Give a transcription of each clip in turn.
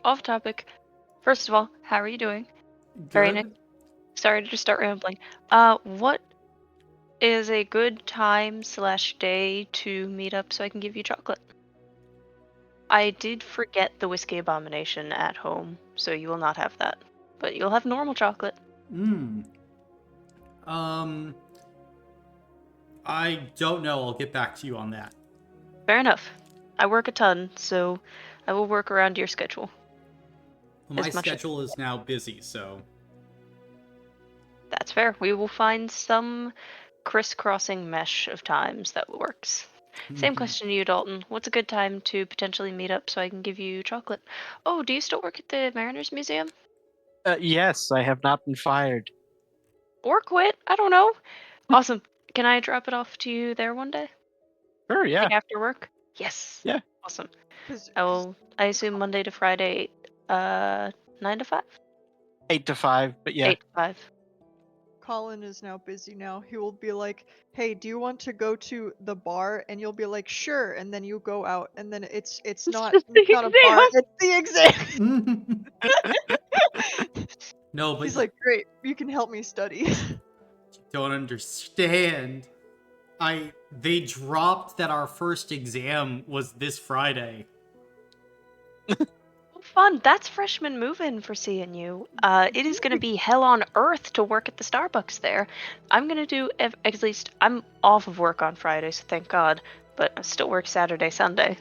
off topic. First of all, how are you doing? Very nice. Good. Sorry to just start rambling. What is a good time slash day to meet up so I can give you chocolate? I did forget the whiskey abomination at home, so you will not have that. But you'll have normal chocolate. Hmm. Um, I don't know. I'll get back to you on that. Fair enough. I work a ton, so I will work around your schedule Well, my as much as schedule is now busy, so that's fair. We will find some crisscrossing mesh of times that works. Same question to you, Dalton. What's a good time to potentially meet up so I can give you chocolate? Oh, do you still work at the Mariners Museum? Yes, I have not been fired. Or quit? I don't know. Awesome. Can I drop it off to you there one day? Sure, yeah. Like after work? Yes. Yeah. Awesome. Because I assume Monday to Friday, 9 to 5? 8 to 5, but yeah. 8 to 5. Colin is now busy now. He will be like, "Hey, do you want to go to the bar?" And you'll be like, "Sure." And then you go out, and then it's not The not a bar. exam! It's the exam. no, but He's like, "Great, you can help me study." you don't understand. They dropped that our first exam was this Friday. Fun. That's freshman move-in for CNU. It is going to be hell on earth to work at the Starbucks there. I'm going to do, at least, I'm off of work on Friday, so thank God, but I still work Saturday, Sunday.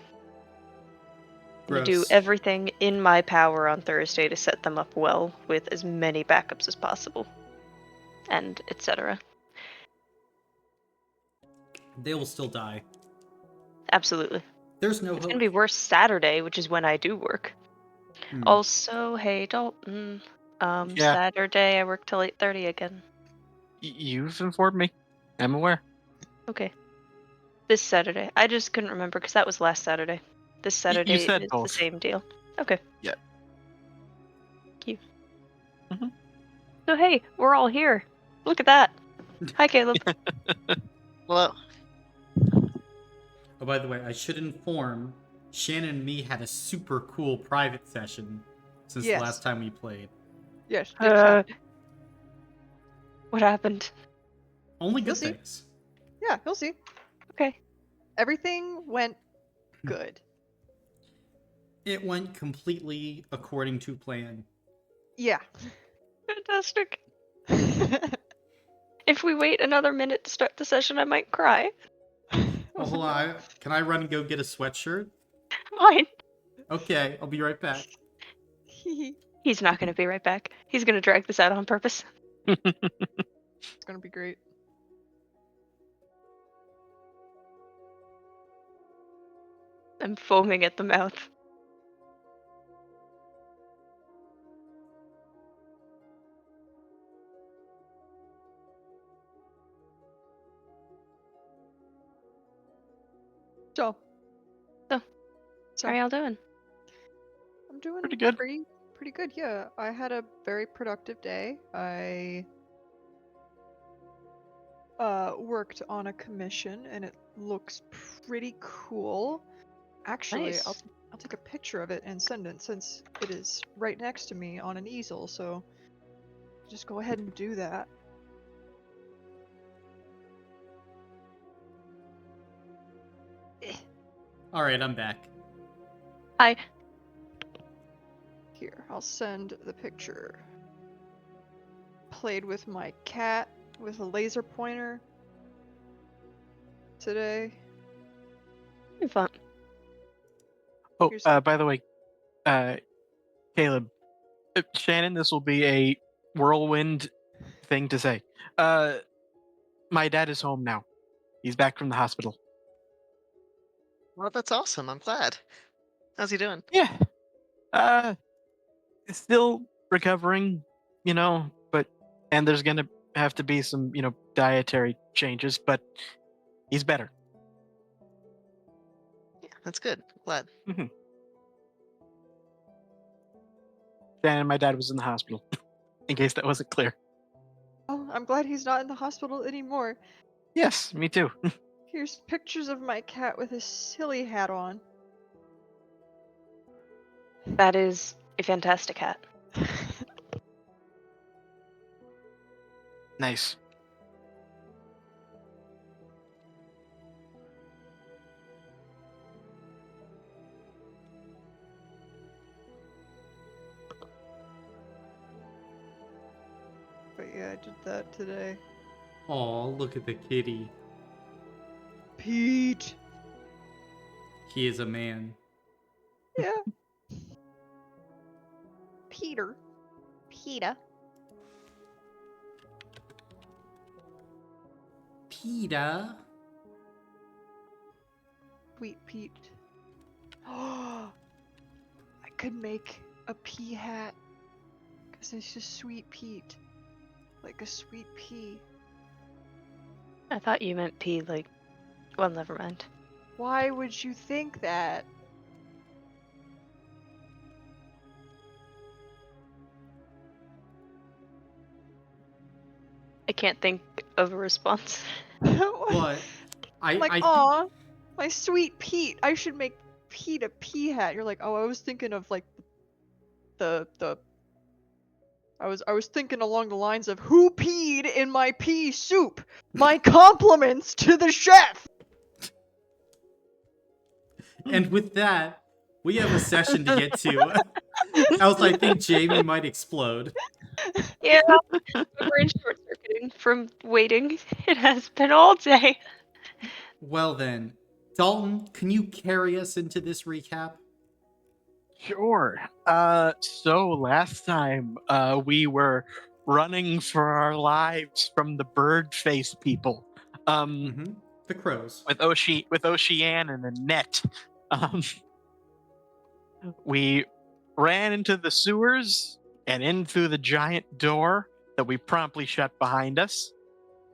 I'm going to do Gross. everything in my power on Thursday to set them up well with as many backups as possible, and etc. They will still die. Absolutely. There's no It's going hope. to be worse Saturday, which is when I do work. Also, hey Dalton, Yeah. Saturday I work till 8:30 again. You've informed me. I'm aware. Okay. This Saturday. I just couldn't remember because that was last Saturday. This Saturday you said is the both. same deal. Okay. Yeah. Thank you. Mhm. So hey, we're all here. Look at that. Hi, Caleb. Well, Oh, by the way, I should inform Shannon and me had a super cool private session since the Yes. last time we played. Yes. Did happen. What happened? Only You'll good see. things. Yeah, he'll see. Okay. Everything went good. It went completely according to plan. Yeah. Fantastic. If we wait another minute to start the session, I might cry. Oh, hold on. Can I run and go get a sweatshirt? Fine. Okay, I'll be right back. He's not going to be right back. He's going to drag this out on purpose. It's gonna be great. I'm foaming at the mouth. So, How are y'all doing? I'm doing Pretty good. Pretty good. Yeah, I had a very productive day. I worked on a commission, and it looks pretty cool. Actually, Nice. I'll take a picture of it and send it since it is right next to me on an easel. So, just go ahead and do that. All right, I'm back. Hi. Here, I'll send the picture. Played with my cat with a laser pointer today. Fun. Oh, Here's- by the way, Caleb, Shannon, this will be a whirlwind thing to say. My dad is home now. He's back from the hospital. Well, that's awesome. I'm glad. How's he doing? Yeah. Still recovering, and there's gonna have to be some, dietary changes, but he's better. Yeah, that's good. Glad. Shannon, my dad was in the hospital, in case that wasn't clear. Oh, I'm glad he's not in the hospital anymore. Yes, me too. Here's pictures of my cat with a silly hat on. That is A fantastic hat. Nice. But yeah, I did that today. Aw, look at the kitty. Pete. He is a man. Yeah. Peter. Peter. PETA? Sweet Pete. I could make a pea hat. Because it's just Sweet Pete. Like a sweet pea. I thought you meant pee, like... Well, never mind. Why would you think that? I can't think of a response. What? I'm like, I aw, my sweet Pete. I should make Pete a pea hat. You're like, oh, I was thinking of like the I was thinking along the lines of who peed in my pea soup? My compliments to the chef. And with that, we have a session to get to. Else I think Jamie might explode. Yeah, my brain's short-circuiting from waiting. It has been all day. Well then, Dalton, can you carry us into this recap? Sure. So last time, we were running for our lives from the bird face people. Mm-hmm. The crows. With Ocean and Annette. Um, we ran into the sewers and in through the giant door that we promptly shut behind us.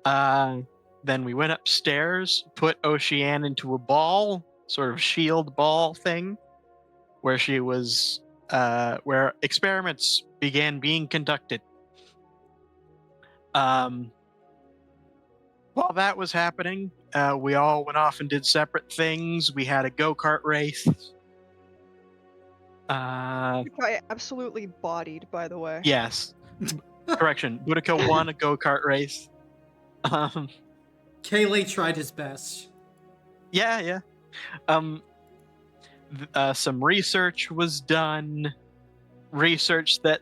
Then we went upstairs, put Ocean into a ball, sort of shield ball thing, where she was, where experiments began being conducted. While that was happening, we all went off and did separate things. We had a go-kart race. Which I absolutely bodied, by the way. Yes. Correction. Boudica won a go-kart race. Kaylee tried his best. Yeah. Some research was done. Research that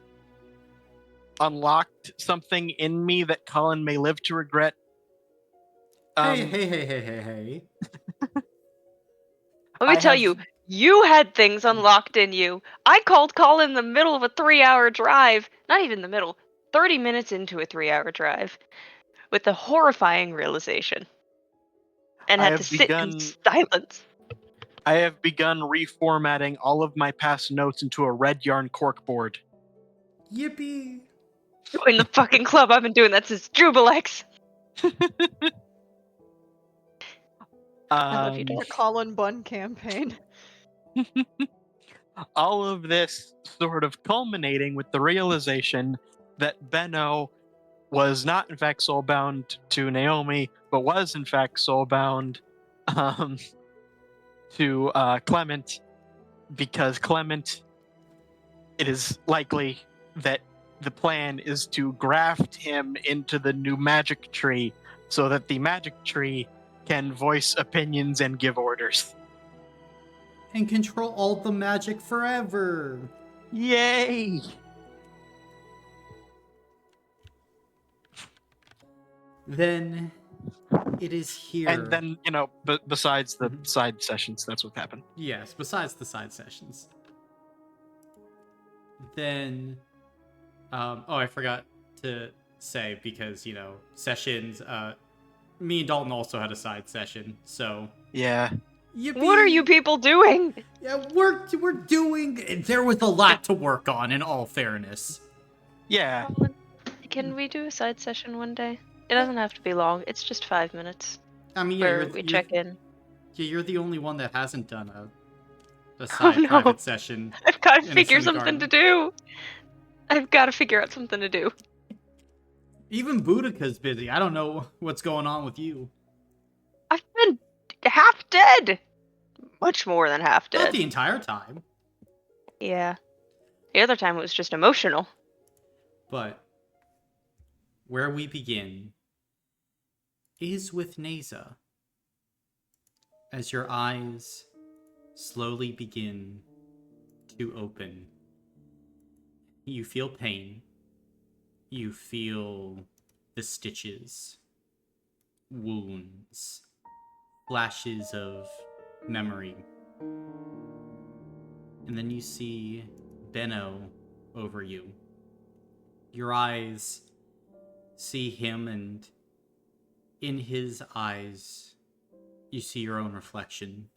unlocked something in me that Colin may live to regret. Hey. Let me tell you, you had things unlocked in you. I called Colin in the middle of a 3-hour drive. Not even the middle. 30 minutes into a 3-hour drive. With a horrifying realization. And I had have to sit in silence. I have begun reformatting all of my past notes into a red yarn corkboard. Yippee! Join the fucking club. I've been doing that since Jubilex. I love you, The Dad. Colin Bunn campaign. All of this sort of culminating with the realization that Benno was not in fact soulbound to Naomi, but was in fact soulbound to Clement, because Clement, it is likely that the plan is to graft him into the new magic tree so that the magic tree can voice opinions and give orders. And control all the magic forever. Yay! Then it is here. And then, besides the side sessions, that's what happened. Yes, besides the side sessions. Then, I forgot to say, because, sessions, me and Dalton also had a side session, so. Yeah. Yippee! What are you people doing? Yeah, we're doing. There was a lot to work on, in all fairness. Yeah. Colin, can we do a side session one day? It doesn't have to be long. It's just 5 minutes. I mean, Where we check in. Yeah, you're the only one that hasn't done a side no. private session. I've got to in figure Ascendant something to Garden. do. I've got to figure out something to do. Even Boudica's busy. I don't know what's going on with you. I've been half dead. Much more than half Not dead. the entire time. Yeah. The other time it was just emotional. But where we begin is with Neza. As your eyes slowly begin to open, you feel pain. You feel the stitches, wounds, flashes of memory. And then you see Benno over you. Your eyes see him, and in his eyes, you see your own reflection.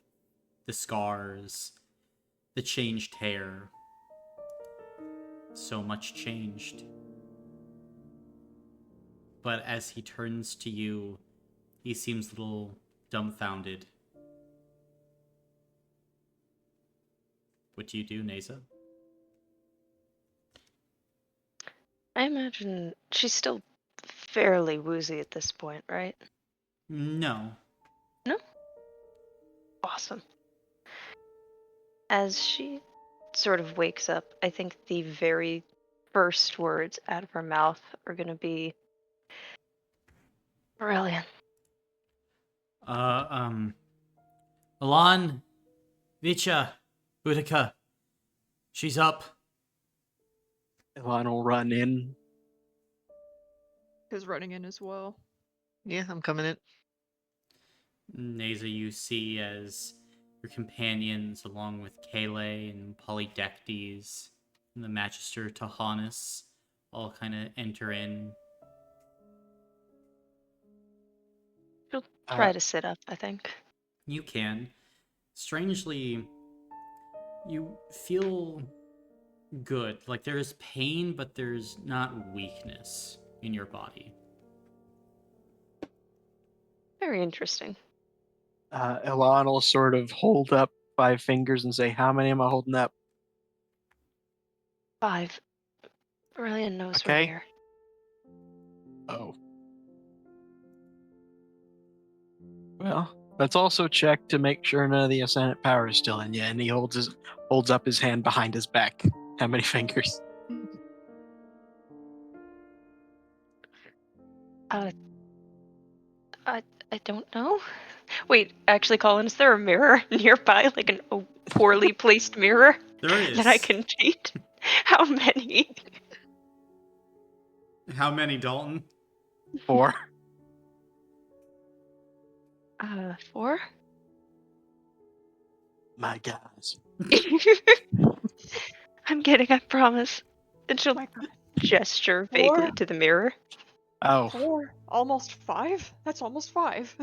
The scars, the changed hair. So much changed. But as he turns to you, he seems a little dumbfounded. What do you do, Neza? I imagine she's still fairly woozy at this point, right? No. No? Awesome. As she sort of wakes up, I think the very first words out of her mouth are going to be brilliant. Alan, Vicha, Boudica, she's up. Elon will run in. Is running in as well. Yeah, I'm coming in. Neza, you see as your companions, along with Kale and Polydectes and the Magister Tahanis, all kind of enter in. She'll Uh, try to sit up, I think. You can. Strangely, you feel good. Like there's pain, but there's not weakness in your body. Very interesting. Elon will sort of hold up 5 fingers and say, "How many am I holding up?" 5. Brilliant knows we're Okay. here. Oh. Well, let's also check to make sure none of the Ascendant power is still in you. And he holds up his hand behind his back. How many fingers? Uh, I don't know. Wait, actually, Colin, is there a mirror nearby, like a poorly placed mirror There is. that I can cheat? How many? How many, Dalton? 4. 4? My guys. I'm kidding, I promise. And she'll My God. gesture 4? vaguely to the mirror. Oh. 4? Almost 5? That's almost 5.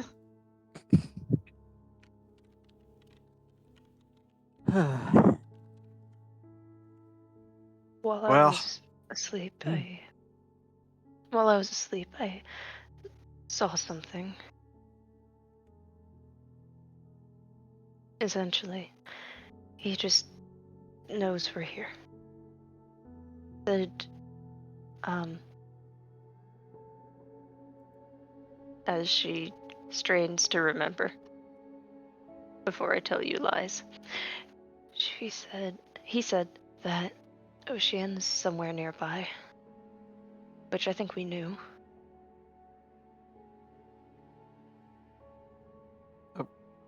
While I Well. was asleep, Hmm. I saw something. Essentially, he just knows we're here. Said, as she strains to remember before I tell you lies. He said that Ocean's somewhere nearby, which I think we knew.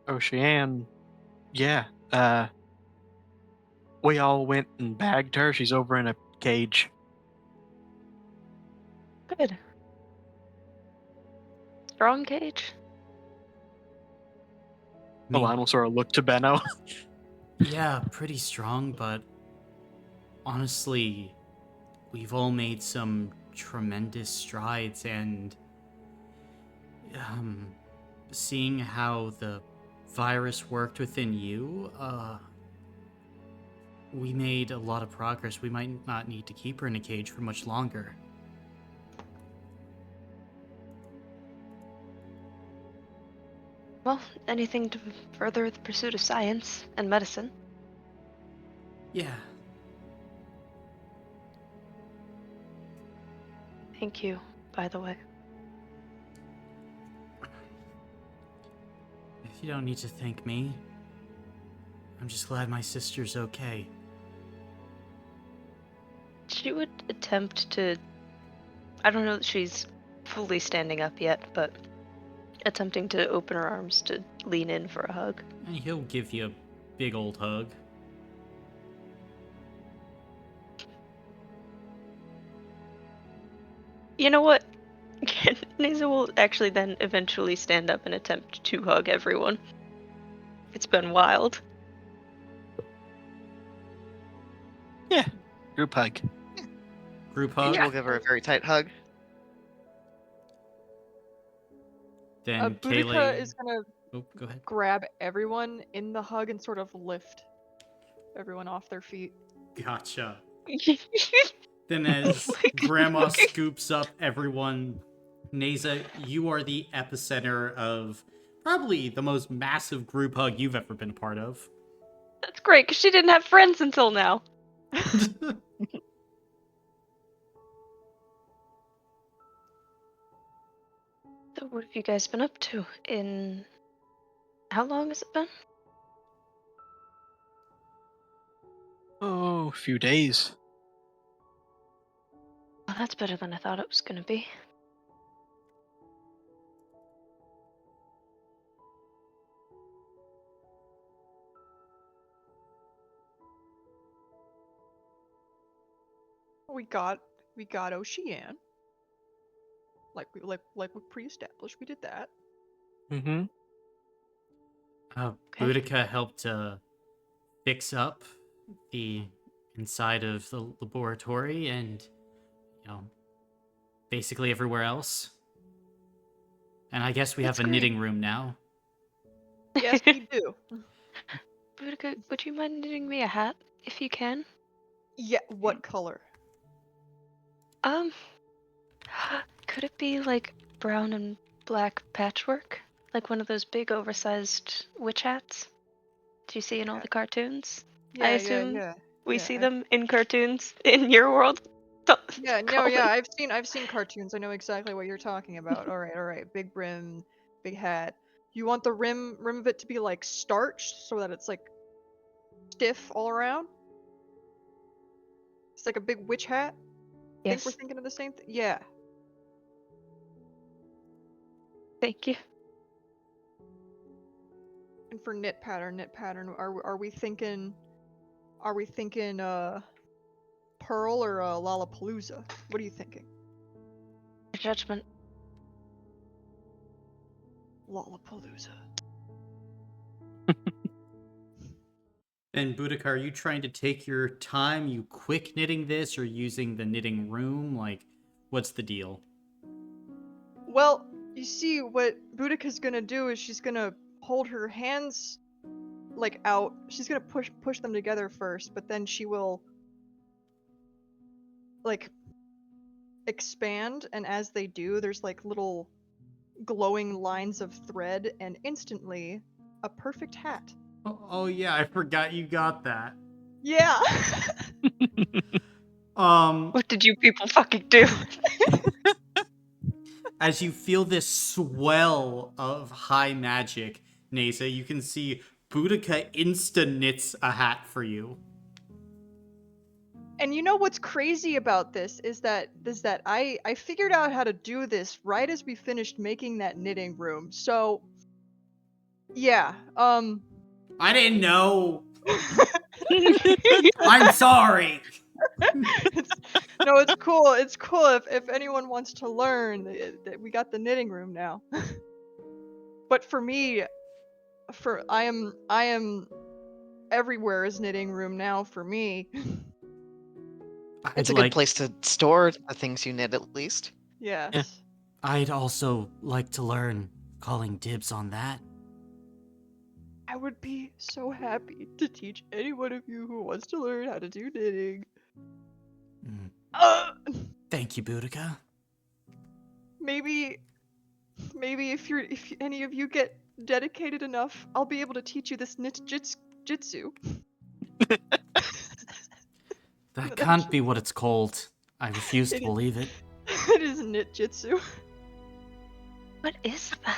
Ocean. Yeah. We all went and bagged her. She's over in a cage. Good. Strong cage? Elon will sort of look to Benno. Yeah, pretty strong, but honestly, we've all made some tremendous strides, and seeing how the virus worked within you, we made a lot of progress. We might not need to keep her in a cage for much longer. Well, anything to further the pursuit of science and medicine. Yeah. Thank you, by the way. You don't need to thank me. I'm just glad my sister's okay. She would attempt to. I don't know that she's fully standing up yet, but attempting to open her arms to lean in for a hug. And he'll give you a big old hug. You know what? Nisa will actually then eventually stand up and attempt to hug everyone. It's been wild. Yeah. Group hug. Group hug. We'll give her a very tight hug. Then Boudica Kaylee. is gonna Oh, go ahead. grab everyone in the hug and sort of lift everyone off their feet. Gotcha. Then as Grandma scoops up everyone, Neza, you are the epicenter of probably the most massive group hug you've ever been a part of. That's great, because she didn't have friends until now. So what have you guys been up to in... How long has it been? Oh, a few days. Well, that's better than I thought it was going to be. We got Ocean. Like we pre-established. We did that. Mm-hmm. Okay. Boudica helped fix up the inside of the laboratory and, basically everywhere else. And I guess we have That's a great. knitting room now. Yes, we do. Boudica, would you mind knitting me a hat, if you can? Yeah, what color? Um, could it be like brown and black patchwork? Like one of those big oversized witch hats? Do you see in all the cartoons? I assume we see them in cartoons in your world. Yeah, no, Colin. yeah, I've seen cartoons. I know exactly what you're talking about. All right. Big brim, big hat. You want the rim of it to be like starched so that it's like stiff all around? It's like a big witch hat? Think we're Yes, thinking of the same thing? Yeah. thank you. And for knit pattern, are we thinking Pearl or Lollapalooza? What are you thinking? Your judgment. Lollapalooza. And Boudica, are you trying to take your time, you quick knitting this, or using the knitting room? Like, what's the deal? Well, you see, what Boudica's gonna do is she's gonna hold her hands like out. She's gonna push them together first, but then she will like expand, and as they do, there's like little glowing lines of thread, and instantly, a perfect hat. Oh yeah, I forgot you got that. Yeah. What did you people fucking do? As you feel this swell of high magic, Nasa, you can see Boudica insta knits a hat for you. And you know what's crazy about this is that I figured out how to do this right as we finished making that knitting room. So yeah, I didn't know. I'm sorry. no, it's cool. It's cool if anyone wants to learn. We got the knitting room now. But for me, I am everywhere is knitting room now for me. It's a good place to store the things you knit, at least. Yes. Yeah. I'd also like to learn calling dibs on that. I would be so happy to teach any one of you who wants to learn how to do knitting. Thank you, Boudica. Maybe if any of you get dedicated enough, I'll be able to teach you this knit jitsu. That can't be what it's called. I refuse to believe it. It is knit jitsu. What is that?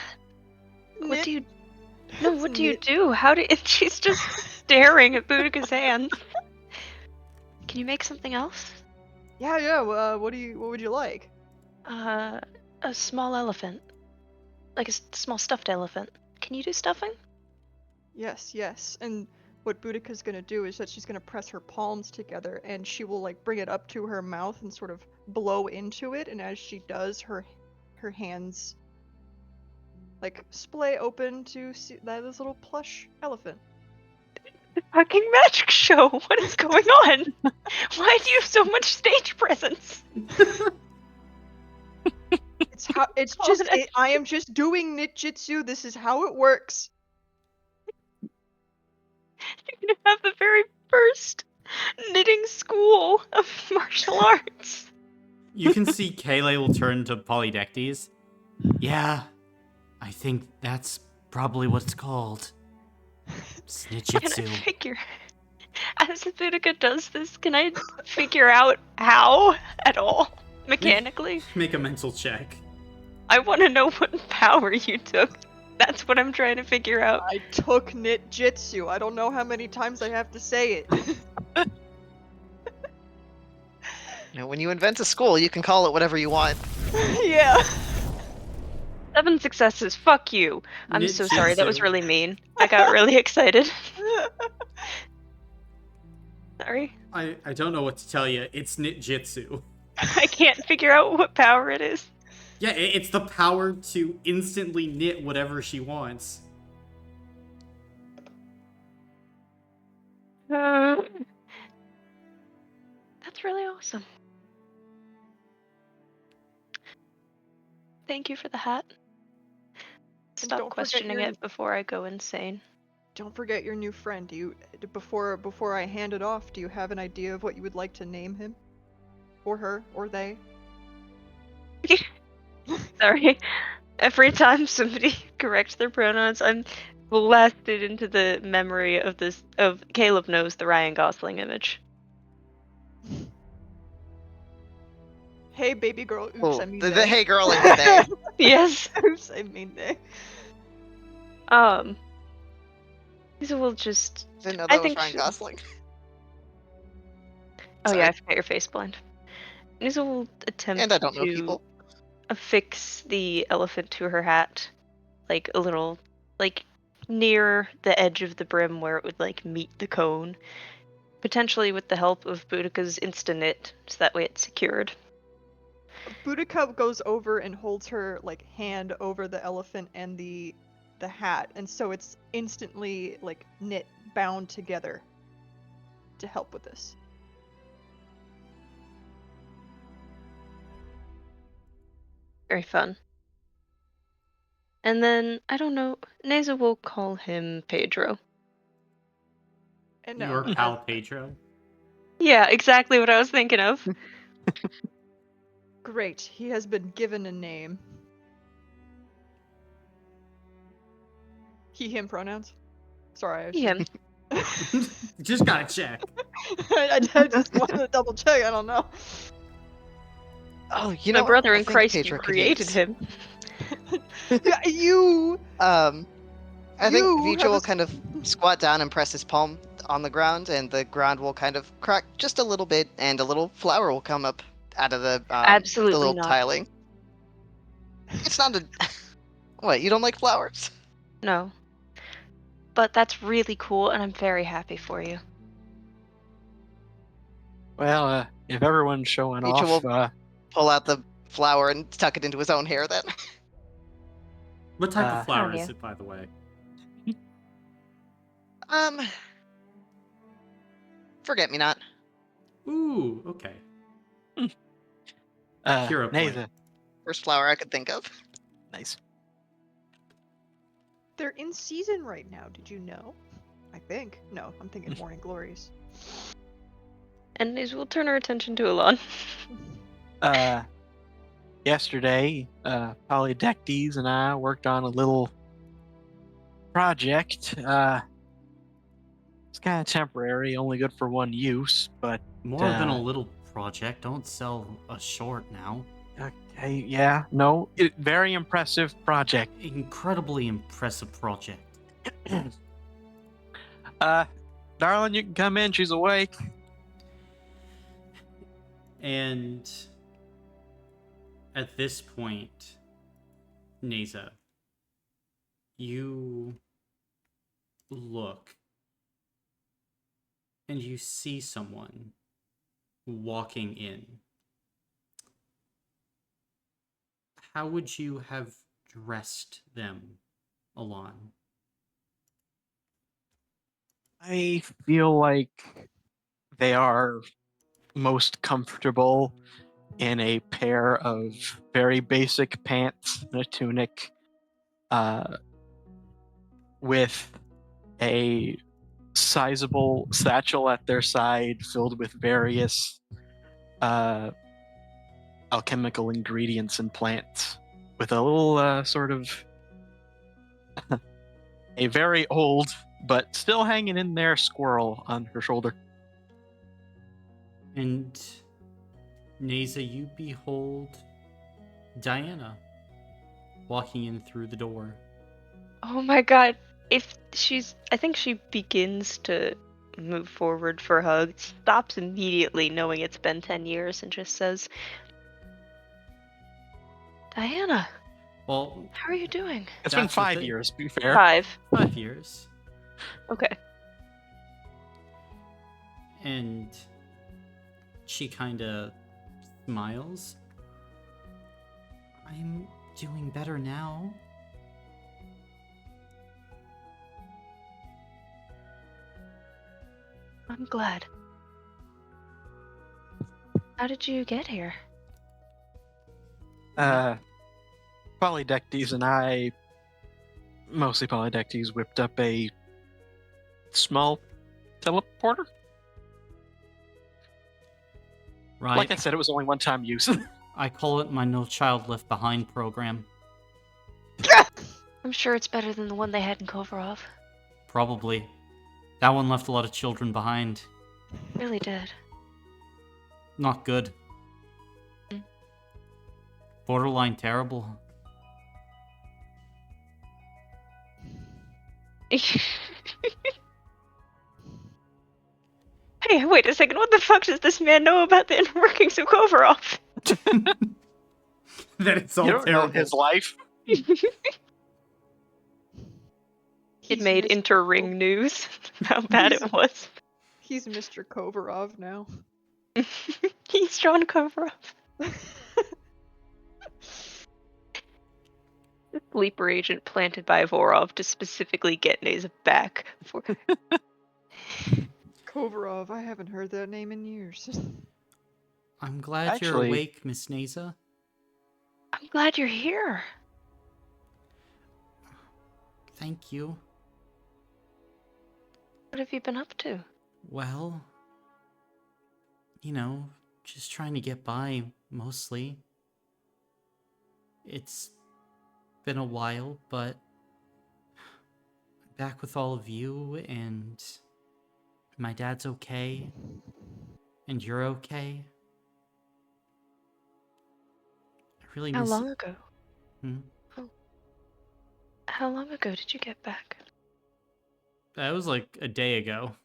What Knit- do you... No, it's what do you knit- do? How do... She's just staring at Boudica's hands. Can you make something else? Yeah. What would you like? A small elephant. Like a small stuffed elephant. Can you do stuffing? Yes. And what Boudica's gonna do is that she's gonna press her palms together, and she will like bring it up to her mouth and sort of blow into it. And as she does, her hands like splay open to see this little plush elephant. Fucking magic show! What is going on? Why do you have so much stage presence? It's how it's Oh, just that's- I am just doing ninjutsu. This is how it works. You're gonna have the very first knitting school of martial arts. You can see Kayla will turn to Polydectes. Yeah, I think that's probably what it's called. Can I Snitjitsu. figure, as Boudica does this, can I figure out how at all mechanically? Make a mental check. I want to know what power you took. That's what I'm trying to figure out. I took ninjutsu. I don't know how many times I have to say it. When you invent a school, you can call it whatever you want. Yeah. 7 successes. Fuck you. I'm so sorry. That was Ninjutsu. really mean. I got really excited. Sorry. I don't know what to tell you. It's Nitjitsu. I can't figure out what power it is. Yeah, it's the power to instantly knit whatever she wants. That's really awesome. Thank you for the hat. And Stop don't forget questioning your- it before I go insane. Don't forget your new friend. Do you before I hand it off, do you have an idea of what you would like to name him? Or her, or they? Sorry. Every time somebody corrects their pronouns, I'm blasted into the memory of this of Caleb knows the Ryan Gosling image. Hey baby girl. Oops, Oh, I mean the they. hey girl and the they. Yes. Oops, I mean they. So we'll just. Didn't know I that was think Ryan she- Gosling. Oh Sorry. yeah, I forgot you're face blind. Nisa will attempt And I don't know to people. affix the elephant to her hat, like a little, like near the edge of the brim where it would like meet the cone, potentially with the help of Boudica's Insta-Knit, so that way it's secured. Boudica goes over and holds her like hand over the elephant and the hat, and so it's instantly like knit bound together to help with this. Very fun. And then, I don't know, Neza will call him Pedro. And Your no, pal Pedro. Yeah, exactly what I was thinking of. great. He has been given a name. He, him pronouns. Sorry, I Him. Just gotta check. I just wanted to double check. I don't know. Oh, you My know brother what? I in think Christ, Pedro you could created use. him. Yeah, you. I think You Vijay have will a- kind of squat down and press his palm on the ground, and the ground will kind of crack just a little bit, and a little flower will come up out of the Absolutely little not. tiling. It's not a. What? You don't like flowers? No. But that's really cool, and I'm very happy for you. Well, if everyone's showing Vijay off, will pull out the flower and tuck it into his own hair. Then. What type of flower yeah. is it, by the way? Forget me not. Ooh, okay. Hero point. Nathan. First flower I could think of. Nice. They're in season right now. Did you know? I think. No, I'm thinking Morning Glories. And Neza will turn her attention to Alon. Yesterday, Polydectes and I worked on a little project. It's kind of temporary, only good for one use, but More than a little project. Don't sell a short now. okay, yeah, no, very impressive project. Incredibly impressive project. Darling, you can come in. She's awake. And at this point, Neza, you look and you see someone walking in. How would you have dressed them, Alon? I feel like they are most comfortable in a pair of very basic pants and a tunic, with a sizable satchel at their side filled with various alchemical ingredients and plants, with a little sort of a very old but still hanging in there squirrel on her shoulder. And Neza, you behold Diana walking in through the door. Oh my god. I think she begins to move forward for a hug, stops immediately knowing it's been 10 years and just says, Diana, Well, how are you doing? It's been that's the 5 years, to be fair. 5. 5 years. Okay. And she kind of smiles. I'm doing better now. I'm glad. How did you get here? Polydectes and I, mostly Polydectes, whipped up a small teleporter. Right. Like I said, it was only one-time use. I call it my No Child Left Behind program. I'm sure it's better than the one they had in Kovarov. Probably. That one left a lot of children behind. Really did. Not good. Mm. Borderline terrible. Hey, wait a second. What the fuck does this man know about the inner workings of Kovarov? That it's all You don't know terrible. his life. It He's made Mr. inter-ring news how bad it was. He's Mr. Kovarov now. He's John Kovarov. Sleeper agent planted by Vorov to specifically get Neza back. Kovarov, I haven't heard that name in years. I'm glad you're Actually- awake, Miss Neza. I'm glad you're here. Thank you. What have you been up to? Well, just trying to get by, mostly. It's been a while, but I'm back with all of you, and my dad's okay, and you're okay. I really How miss long ago? Hmm? Oh. How long ago did you get back? That was like a day ago.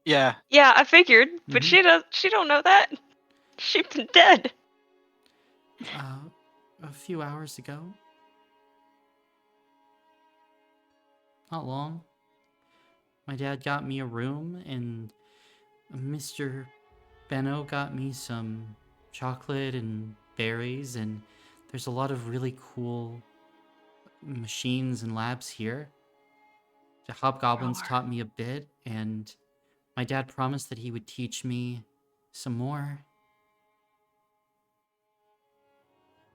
Yeah, Yeah, I figured, but Mhm. she don't know that. She's been dead. A few hours ago. Not long. My dad got me a room, and Mr. Benno got me some chocolate and berries, and there's a lot of really cool machines and labs here. The hobgoblins Roar. taught me a bit, and my dad promised that he would teach me some more.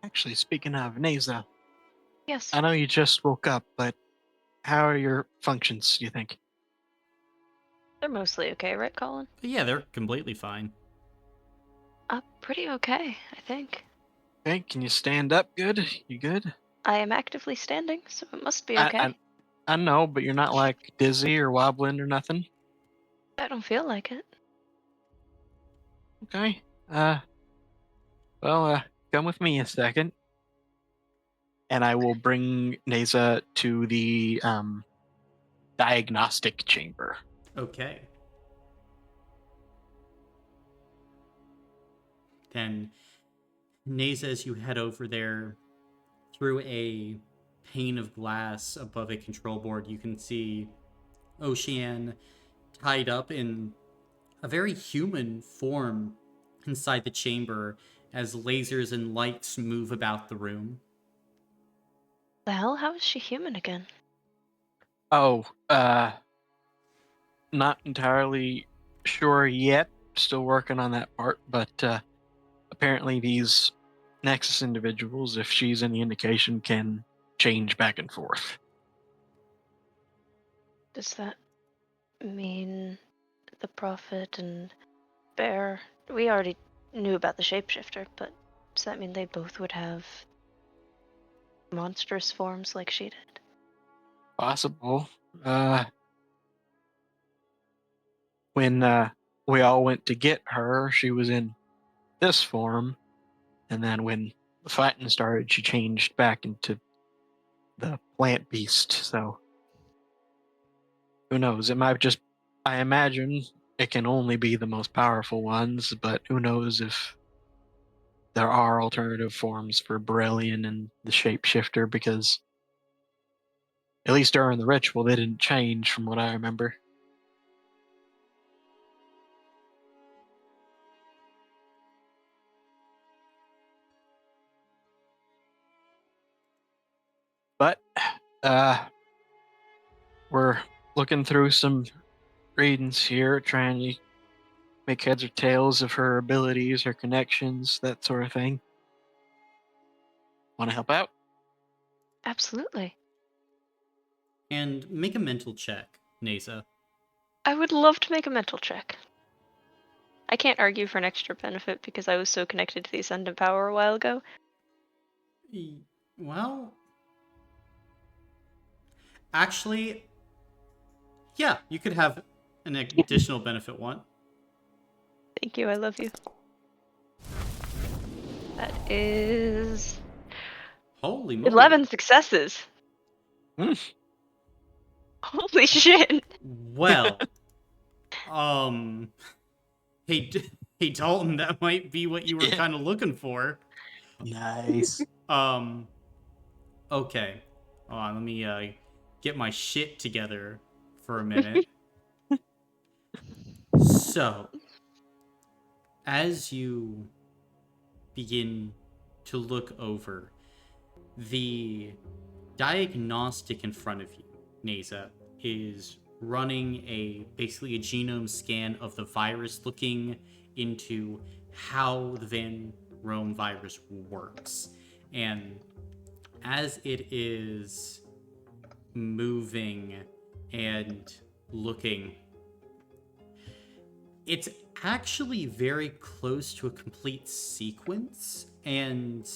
actually, speaking of Neza, Yes. I know you just woke up, but how are your functions, do you think? They're mostly okay, right, Colin? But yeah, they're completely fine. Pretty okay, I think. Okay, can you stand up good? You good? I am actively standing, so it must be I, okay. I, I know, but you're not like dizzy or wobbling or nothing? I don't feel like it. Okay. Well, come with me a second. And I will bring Neza to the diagnostic chamber. Okay. then Neza, as you head over there through a pane of glass above a control board, you can see Ocean tied up in a very human form inside the chamber as lasers and lights move about the room. The hell? How is she human again? Oh, not entirely sure yet. Still working on that part, but apparently these Nexus individuals, if she's any indication, can change back and forth. Does that mean the Prophet and Bear? We already knew about the shapeshifter, but does that mean they both would have monstrous forms like she did? Possible. When we all went to get her, she was in this form, and then when the fighting started, she changed back into the plant beast. So who knows? It might just. I imagine it can only be the most powerful ones, but who knows if there are alternative forms for Brilliant and the Shapeshifter, because at least during the ritual they didn't change from what I remember. But we're looking through some readings here, trying to make heads or tails of her abilities, her connections, that sort of thing. Want to help out? Absolutely. And make a mental check, Neza. I would love to make a mental check. I can't argue for an extra benefit because I was so connected to the Ascendant power a while ago. Well, actually, yeah, you could have an additional benefit one. Thank you, I love you. That is Holy moly. 11 successes. Mm. Holy shit. Well, hey, hey Dalton, that might be what you were Yeah. kind of looking for. Nice. Okay. Hold on, let me get my shit together for a minute. So, as you begin to look over the diagnostic in front of you, Neza, is running basically a genome scan of the virus, looking into how the Van Rome virus works. And as it is moving and looking, it's actually very close to a complete sequence, and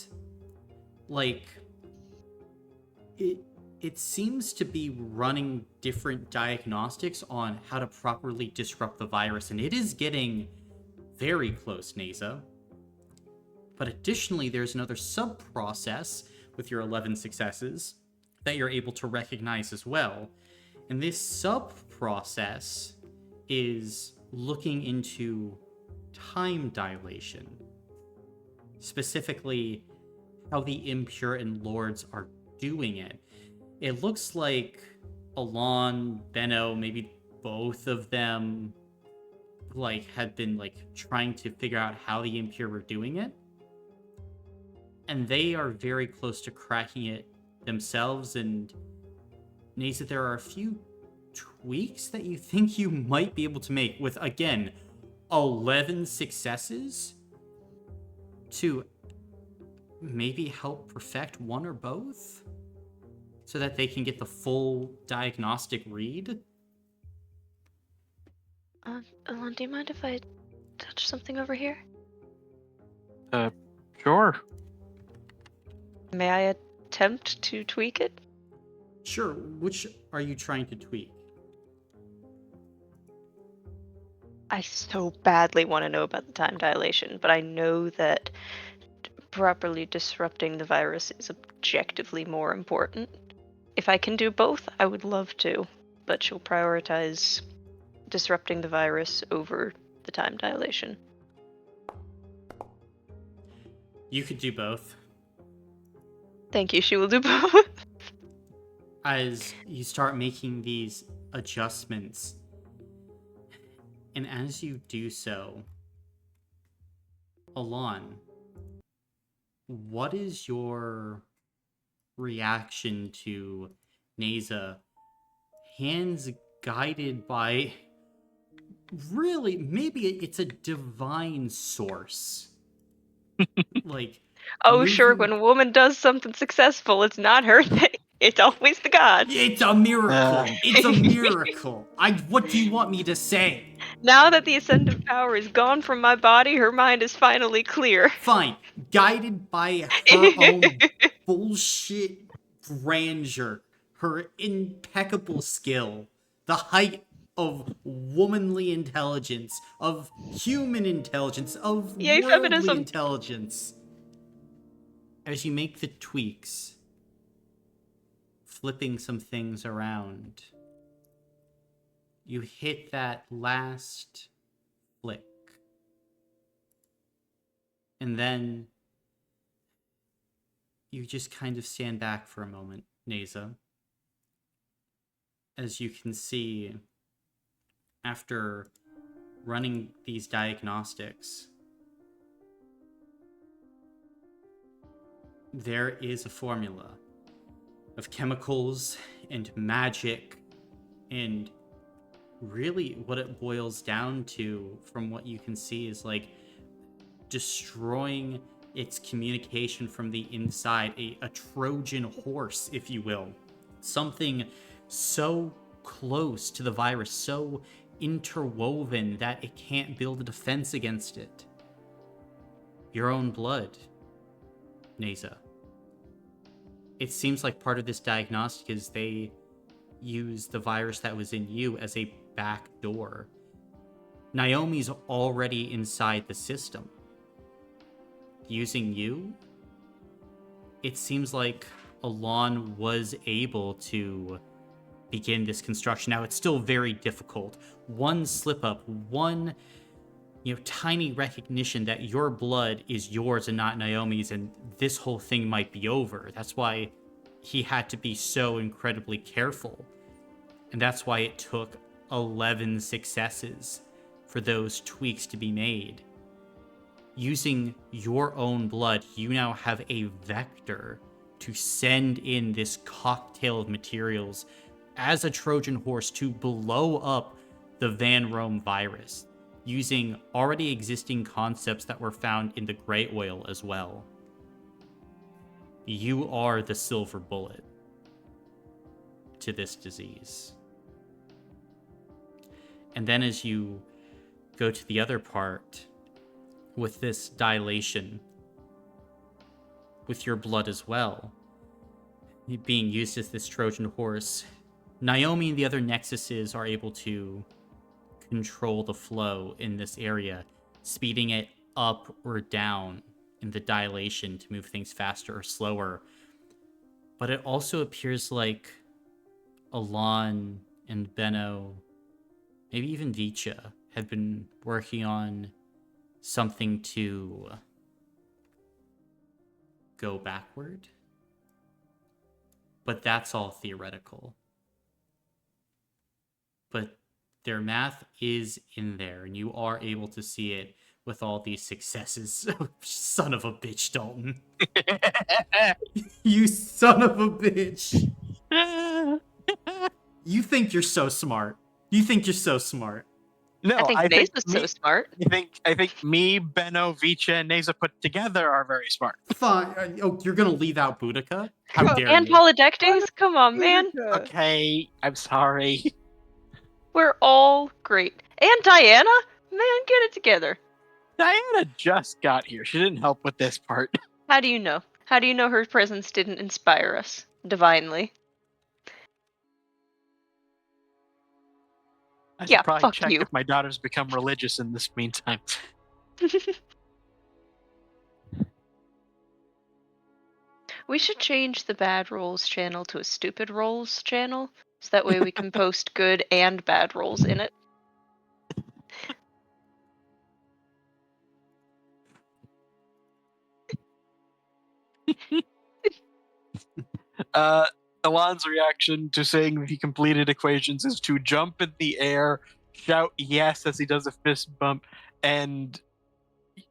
like it seems to be running different diagnostics on how to properly disrupt the virus, and it is getting very close, Neza. But additionally, there's another sub-process with your 11 successes that you're able to recognize as well. And this sub-process is looking into time dilation. Specifically, how the Impure and Lords are doing it. It looks like Alon, Benno, maybe both of them, had been, trying to figure out how the Impure were doing it. And they are very close to cracking it themselves, and Neza, there are a few tweaks that you think you might be able to make with, again, 11 successes to maybe help perfect one or both so that they can get the full diagnostic read. Alon, do you mind if I touch something over here? Sure. May I attempt to tweak it? Sure, which are you trying to tweak? I so badly want to know about the time dilation, but I know that properly disrupting the virus is objectively more important. If I can do both, I would love to, but she'll prioritize disrupting the virus over the time dilation. You could do both. Thank you. She will do both. As you start making these adjustments, and as you do so, Alon, what is your reaction to Neza, hands guided by really, maybe it's a divine source? Like, Oh, sure. moving. When a woman does something successful, it's not her thing. It's always the gods. It's a miracle. It's a miracle. What do you want me to say? Now that the ascendant power is gone from my body, her mind is finally clear. Fine. Guided by her own bullshit grandeur, her impeccable skill, the height of womanly intelligence, of human intelligence, of Yay, worldly feminism. intelligence. As you make the tweaks, flipping some things around, you hit that last flick. And then you just kind of stand back for a moment, Neza. As you can see, after running these diagnostics, there is a formula of chemicals and magic, and really what it boils down to, from what you can see, is like destroying its communication from the inside, a Trojan horse, if you will. Something so close to the virus, so interwoven that it can't build a defense against it. Your own blood, Neza. It seems like part of this diagnostic is they use the virus that was in you as a back door. Naomi's already inside the system. Using you, it seems like Alon was able to begin this construction. Now, it's still very difficult. One slip up, one tiny recognition that your blood is yours and not Naomi's, and this whole thing might be over. That's why he had to be so incredibly careful. And that's why it took 11 successes for those tweaks to be made. Using your own blood, you now have a vector to send in this cocktail of materials as a Trojan horse to blow up the Van Rome virus, using already existing concepts that were found in the gray oil as well. You are the silver bullet to this disease. And then as you go to the other part, with this dilation, with your blood as well, being used as this Trojan horse, Naomi and the other nexuses are able to control the flow in this area, speeding it up or down in the dilation to move things faster or slower. But it also appears like Alon and Benno, maybe even Vicha, have been working on something to go backward. But that's all theoretical. But their math is in there, and you are able to see it with all these successes. Son of a bitch, Dalton. You son of a bitch. You think you're so smart. You think you're so smart. No, I think Nasa's so smart. I think me, Benno, Vicha, and Neza put together are very smart. Fine. Oh, you're gonna leave out Boudica? How dare And you? Polydectes? Come on, man. Okay, I'm sorry. We're all great. And Diana? Man, get it together. Diana just got here. She didn't help with this part. How do you know? How do you know her presence didn't inspire us divinely? I should Yeah, probably fuck check you. if my daughter's become religious in this meantime. We should change the bad rolls channel to a stupid rolls channel, so that way we can post good and bad rolls in it. Alon's reaction to saying that he completed equations is to jump in the air, shout yes as he does a fist bump, and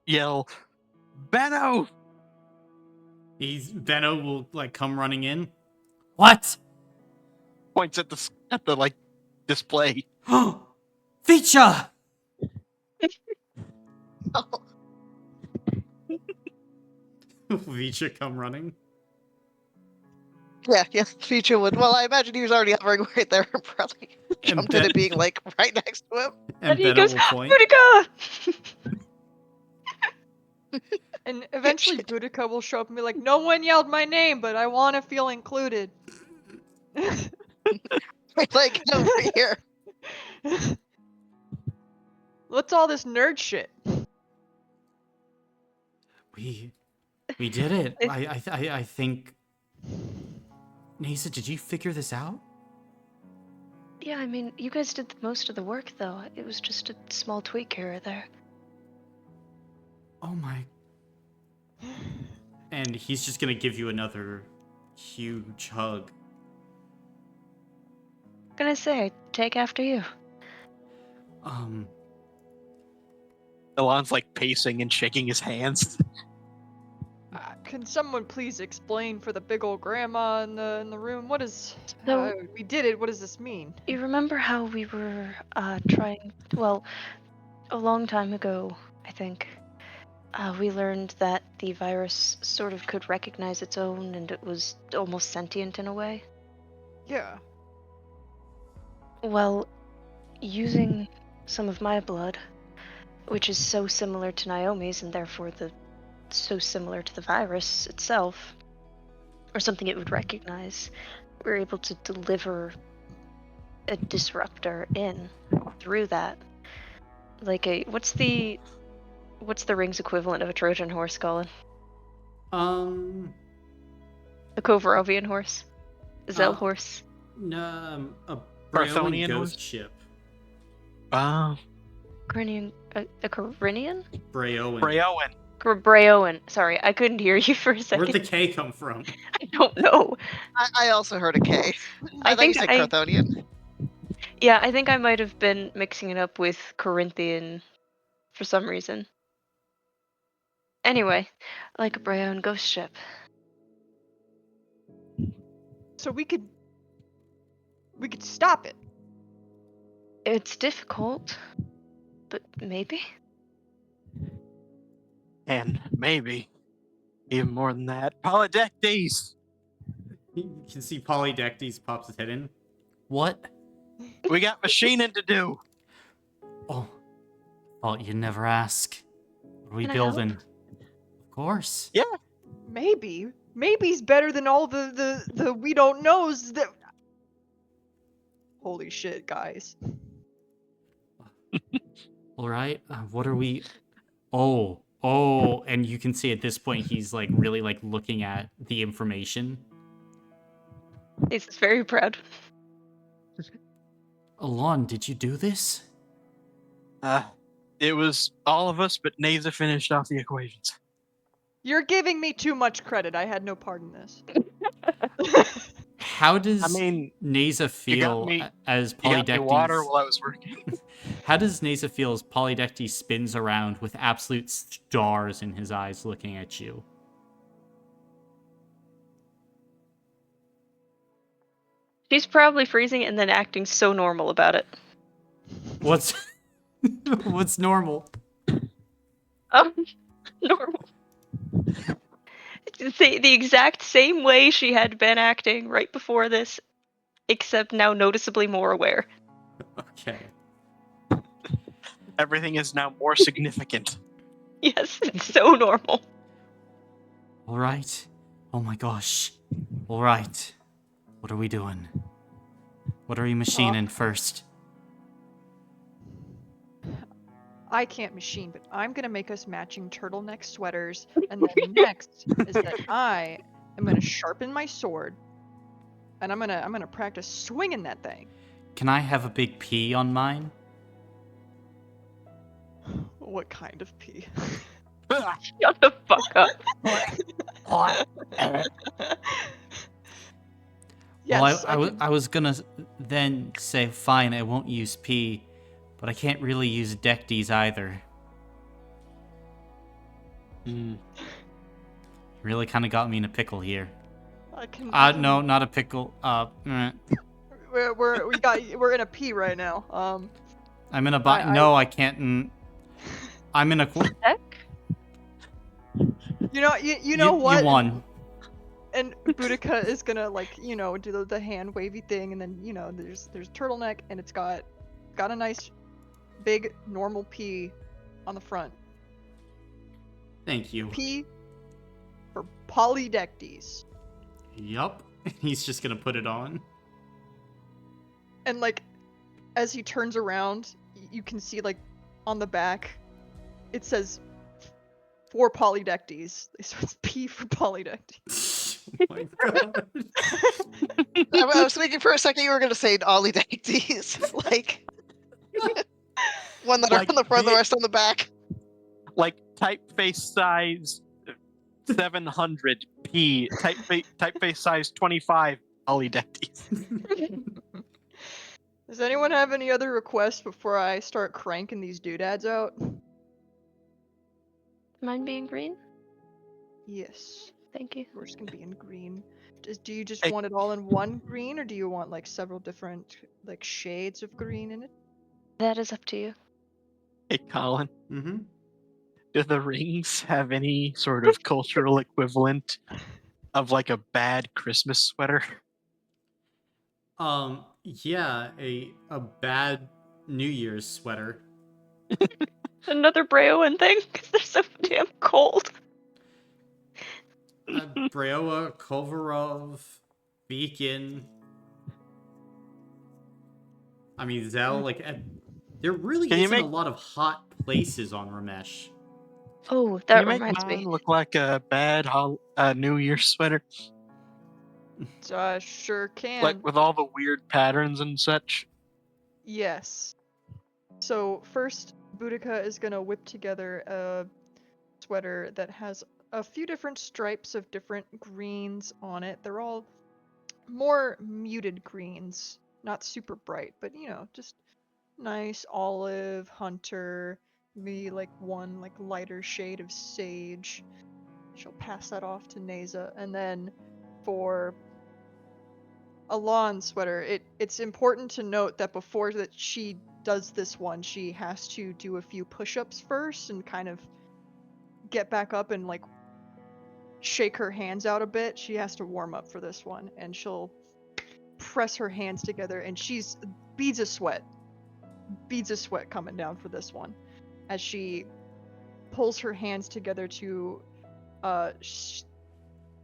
yell, Benno! Benno will like come running in. What? Points at the like display. Feature! Feature come running. Yeah, Feature would. Well, I imagine he was already hovering right there and probably jumped at it being like right next to him. And he Benno goes, will point. Boudica! And eventually Boudica will show up and be like, no one yelled my name, but I want to feel included. Like, get over here. What's all this nerd shit? We did it. It- I think. Nasa, did you figure this out? Yeah, I mean, you guys did most of the work, though. It was just a small tweak here or there. Oh my. And he's just gonna give you another huge hug. Gonna say, take after you. Alon's like pacing and shaking his hands. Can someone please explain for the big old grandma in the room? What is... So- we did it, what does this mean? You remember how we were trying, well, a long time ago, I think, we learned that the virus sort of could recognize its own and it was almost sentient in a way? Yeah. Well, using some of my blood, which is so similar to Naomi's and therefore so similar to the virus itself, or something it would recognize, we're able to deliver a disruptor in through that. Like what's the ring's equivalent of a Trojan horse, Colin? Um. The Kovrovian horse? Zell Uh, horse? No, a Barthonian Bryoan horse? ghost ship. Corinian, a Corinian? Bryoan. Brayowen. Brayoan. Sorry, I couldn't hear you for a second. Where'd the K come from? I don't know. I also heard a K. I thought you think said I- Carthonian. Yeah, I think I might have been mixing it up with Corinthian for some reason. Anyway, like a Brayoan ghost ship. So we could stop it. It's difficult, but maybe? And maybe even more than that. Polydectes! You can see Polydectes pops his head in. What? We got machining to do. Oh, thought you'd never ask. What are we Can I help? building? Of course. Yeah. Maybe's better than all the we don't knows that. Holy shit, guys. All right. What are we? Oh, and you can see at this point he's like really like looking at the information. He's very proud. Alon, did you do this? It was all of us, but Nasa finished off the equations. You're giving me too much credit. I had no part in this. How does I mean, Nasa feel me- as You got me water Polydectes? while I was working. How does Nasa feel as Polydectes spins around with absolute stars in his eyes looking at you? She's probably freezing and then acting so normal about it. What's what's normal? Normal. The exact same way she had been acting right before this, except now noticeably more aware. Okay. Everything is now more significant. Yes, it's so normal. All right. Oh my gosh. All right. What are we doing? What are we machining first? I can't machine, but I'm gonna make us matching turtleneck sweaters, and then next is that I am gonna sharpen my sword, and I'm gonna practice swinging that thing. Can I have a big P on mine? What kind of pee? Shut the fuck up. What Yes, I was gonna then say, fine, I won't use P, but I can't really use Decties either. Mm. Really kind of got me in a pickle here. I can. No, not a pickle. We're in a P right now. I'm in a I No, I can't. I'm in a. Heck? you know what? You won. And Boudica is gonna like do the hand wavy thing, and then there's turtleneck, and it's got a nice big normal P on the front. Thank you. P for Polydectes. Yup. He's just gonna put it on. And like as he turns around, you can see like on the back it says for Polydectes. So it's P for Polydectes. Oh my god. I was thinking for a second you were going to say Olydectes. Like, one that are Like on the front, the the- rest on the back. Like typeface size 700 P, typeface size 25 Polydectes. Does anyone have any other requests before I start cranking these doodads out? Mine being green? Yes. Thank you. We're just gonna be in green. Do you just Hey. want it all in one green, or do you want like several different like shades of green in it? That is up to you. Hey, Colin, Mm-hmm. do the rings have any sort of cultural equivalent of like a bad Christmas sweater? Yeah, a bad New Year's sweater. Another Breoan thing? Because they're so damn cold. Breoa, Kovarov, Beacon. I mean, Zell, like, there really Can you isn't a make- lot of hot places on Ramesh. Oh, Can that you make reminds mine me. look like a bad New Year's sweater? Sure can. Like with all the weird patterns and such? Yes. So first, Boudica is gonna whip together a sweater that has a few different stripes of different greens on it. They're all more muted greens, not super bright, but just nice olive, hunter, maybe like one like lighter shade of sage. She'll pass that off to Neza, and then for a lawn sweater, it's important to note that before that she does this one, she has to do a few push-ups first and kind of get back up and like shake her hands out a bit. She has to warm up for this one, and she'll press her hands together, and she's beads of sweat coming down for this one as she pulls her hands together to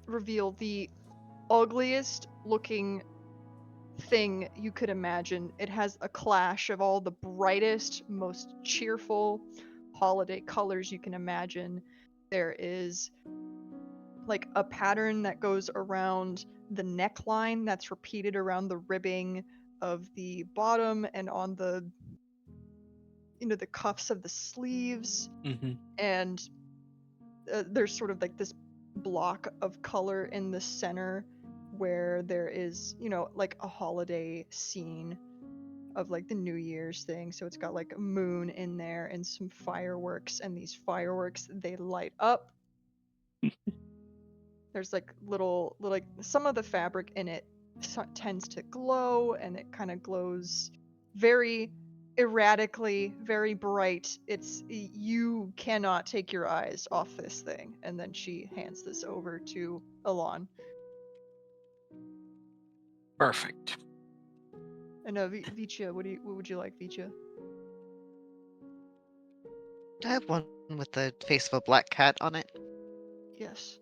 reveal the ugliest looking thing you could imagine. It has a clash of all the brightest, most cheerful holiday colors you can imagine. There is like a pattern that goes around the neckline that's repeated around the ribbing of the bottom and on the the cuffs of the sleeves, Mm-hmm. and there's sort of like this block of color in the center where there is like a holiday scene of like the New Year's thing. So it's got like a moon in there and some fireworks, and these fireworks, they light up. There's like little like some of the fabric in it tends to glow, and it kind of glows very erratically, very bright. You cannot take your eyes off this thing. And then she hands this over to Alon. Perfect. And Vicia, what would you like, Vicia? I have one with the face of a black cat on it. Yes.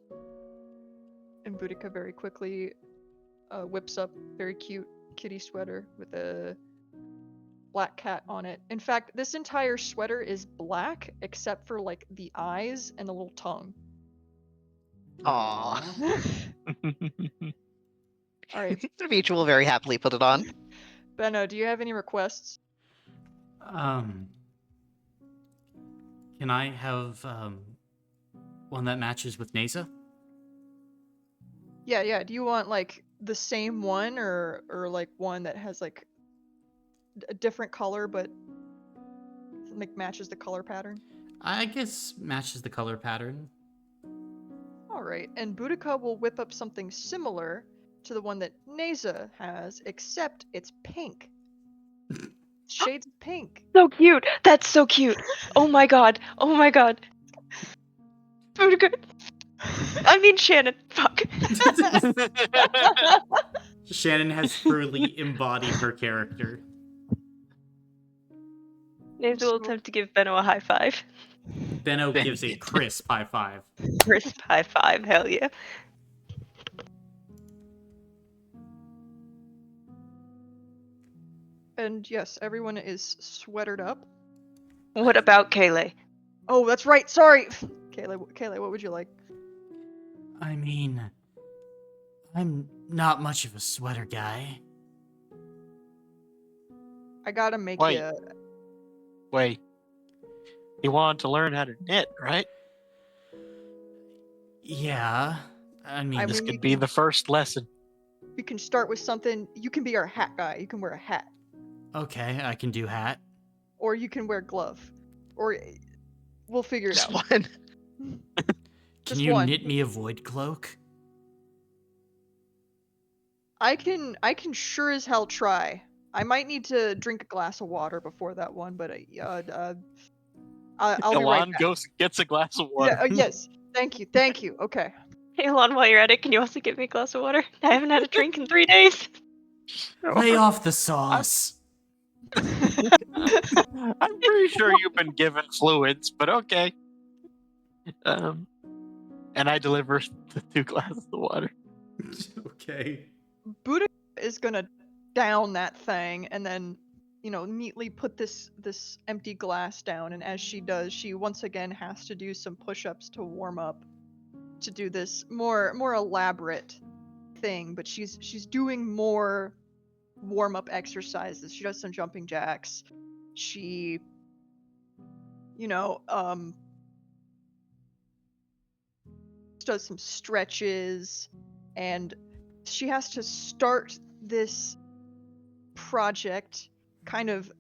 And Boudica very quickly whips up very cute kitty sweater with a black cat on it. In fact, this entire sweater is black except for like the eyes and the little tongue. Aww. All right. Veach will very happily put it on. Benno, do you have any requests? Can I have one that matches with Nasa? Yeah. Do you want like the same one, or like one that has like a different color but like matches the color pattern? I guess matches the color pattern. All right, and Boudica will whip up something similar to the one that Neza has, except it's pink. Shades of pink. So cute. That's so cute. Oh my god. Oh my god. I mean Shannon. Fuck. Shannon has truly embodied her character. Names will attempt to give Benno a high five. Benno gives a crisp high five. Crisp high five. Hell yeah. And yes, everyone is sweatered up. What about Kayleigh? Oh, that's right. Sorry. Kayleigh, what would you like? I mean, I'm not much of a sweater guy. I gotta make Wait. you. Wait. You wanted to learn how to knit, right? Yeah, I mean, This mean, could be the first lesson. We can start with something. You can be our hat guy. You can wear a hat, okay, I can do hat. or you can wear glove, or we'll figure it Just out. one. Can Just you one. knit me a void cloak? I can sure as hell try. I might need to drink a glass of water before that one, but I'll be right Elon back. goes and gets a glass of Yeah. water. Yes. Thank you. Okay. Hey, Elon, while you're at it, can you also give me a glass of water? I haven't had a drink in 3 days. Lay off the sauce. I'm pretty sure you've been given fluids, but okay. And I deliver the 2 glasses of water. Okay. Buddha is gonna down that thing and then, neatly put this empty glass down. And as she does, she once again has to do some push-ups to warm up, to do this more elaborate thing. But she's doing more warm-up exercises. She does some jumping jacks. She, does some stretches, and she has to start this project kind of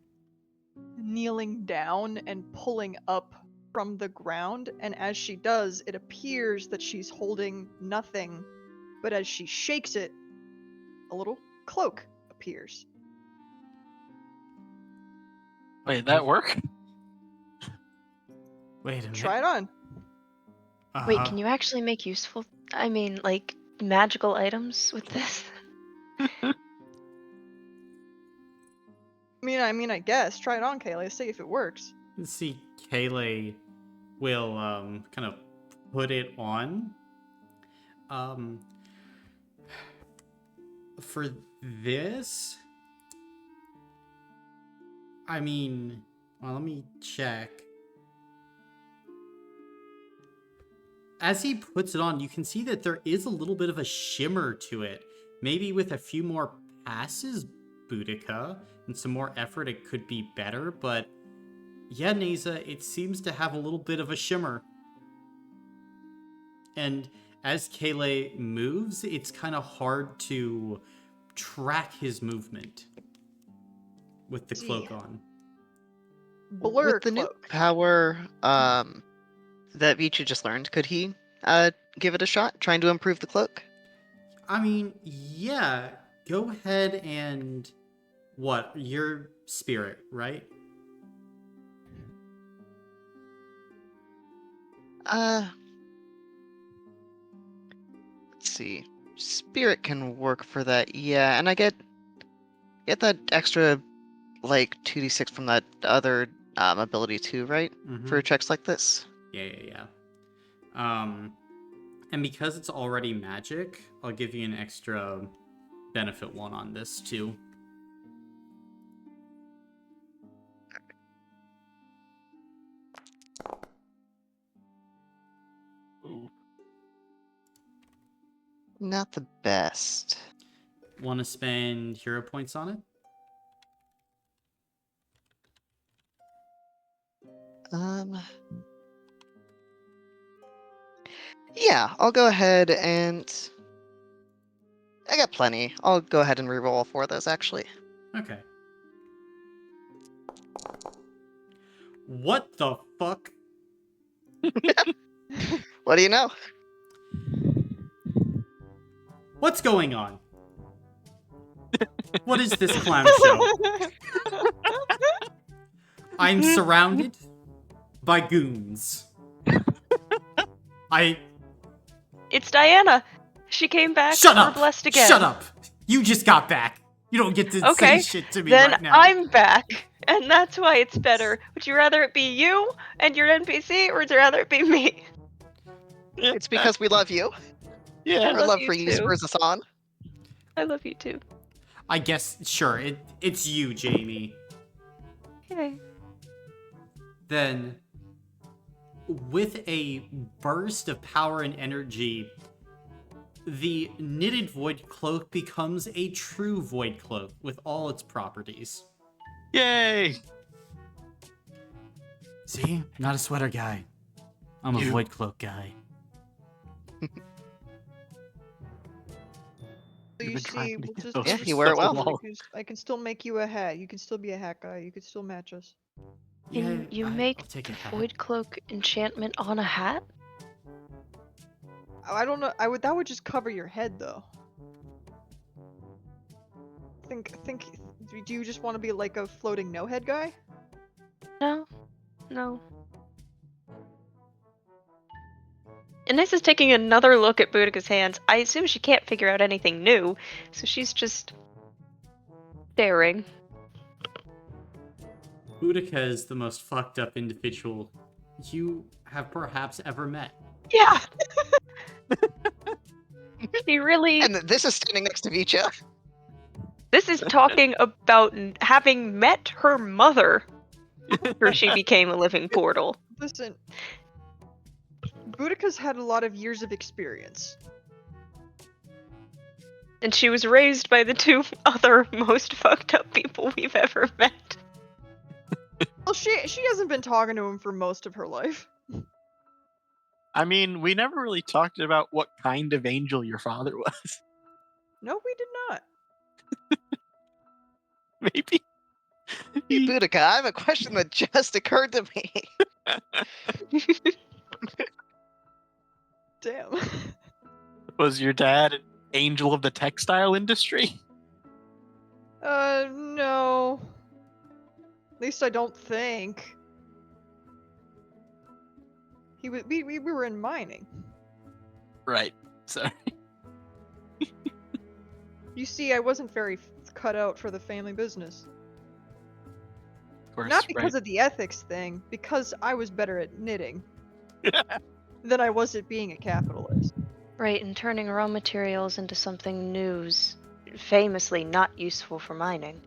kneeling down and pulling up from the ground. And as she does, it appears that she's holding nothing, but as she shakes it, a little cloak appears. Wait, that work? Wait a minute. Try it on. Wait, can you actually make useful, I mean, like, magical items with this? I guess. Try it on, Kayleigh. See if it works. See, Kayleigh will kind of put it on. For this, I mean, well, let me check. As he puts it on, you can see that there is a little bit of a shimmer to it. Maybe with a few more passes, Boudica, and some more effort, it could be better. But yeah, Neza, it seems to have a little bit of a shimmer. And as Kayleigh moves, it's kind of hard to track his movement with the cloak on. Blur With the new cloak. power that Vici just learned, could he give it a shot, trying to improve the cloak? I mean, yeah. Go ahead and what? Your spirit, right? Let's see. Spirit can work for that, yeah, and I get that extra like 2d6 from that other ability too, right? For checks like this. Yeah. And because it's already magic, I'll give you an extra benefit 1 on this too. Ooh. Not the best. Want to spend hero points on it? Yeah, I'll go ahead and I got plenty. I'll go ahead and reroll all 4 of those, actually. Okay. What the fuck? What do you know? What's going on? What is this clown show? I'm surrounded by goons. It's Diana. She came back. Shut We're up! blessed again. Shut up! You just got back. You don't get to say Okay, shit to me then right now. I'm back, and that's why it's better. Would you rather it be you and your NPC, or would you rather it be me? It's because we love you. Yeah. I Our love love you for you too. spurs us on. I love you too. I guess, sure, it's you, Jamie. Okay. Then, with a burst of power and energy, the knitted void cloak becomes a true void cloak with all its properties. Yay! See? Not a sweater guy. I'm a You. void cloak guy. So You've you been trying see, to we'll get just those Yeah, for you wear it so well. long. I can still make you a hat. You can still be a hat guy. You can still match us. Can you I'll make take the a hat. void cloak enchantment on a hat? I don't know. That would just cover your head though. Think. Do you just want to be like a floating no head guy? No. No. Inez is taking another look at Boudica's hands. I assume she can't figure out anything new, so she's just staring. Boudica is the most fucked up individual you have perhaps ever met. Yeah! She really. And this is standing next to Vicha. This is talking about having met her mother after she became a living portal. Listen, Boudica's had a lot of years of experience. And she was raised by the 2 other most fucked up people we've ever met. Well, she hasn't been talking to him for most of her life. I mean, we never really talked about what kind of angel your father was. No, we did not. Maybe. Hey, Boudica, I have a question that just occurred to me. Damn. Was your dad an angel of the textile industry? No. At least I don't think. We were in mining. Right. So You see, I wasn't very cut out for the family business. of course, Not because right. of the ethics thing, because I was better at knitting than I was at being a capitalist. Right, and turning raw materials into something new is famously not useful for mining.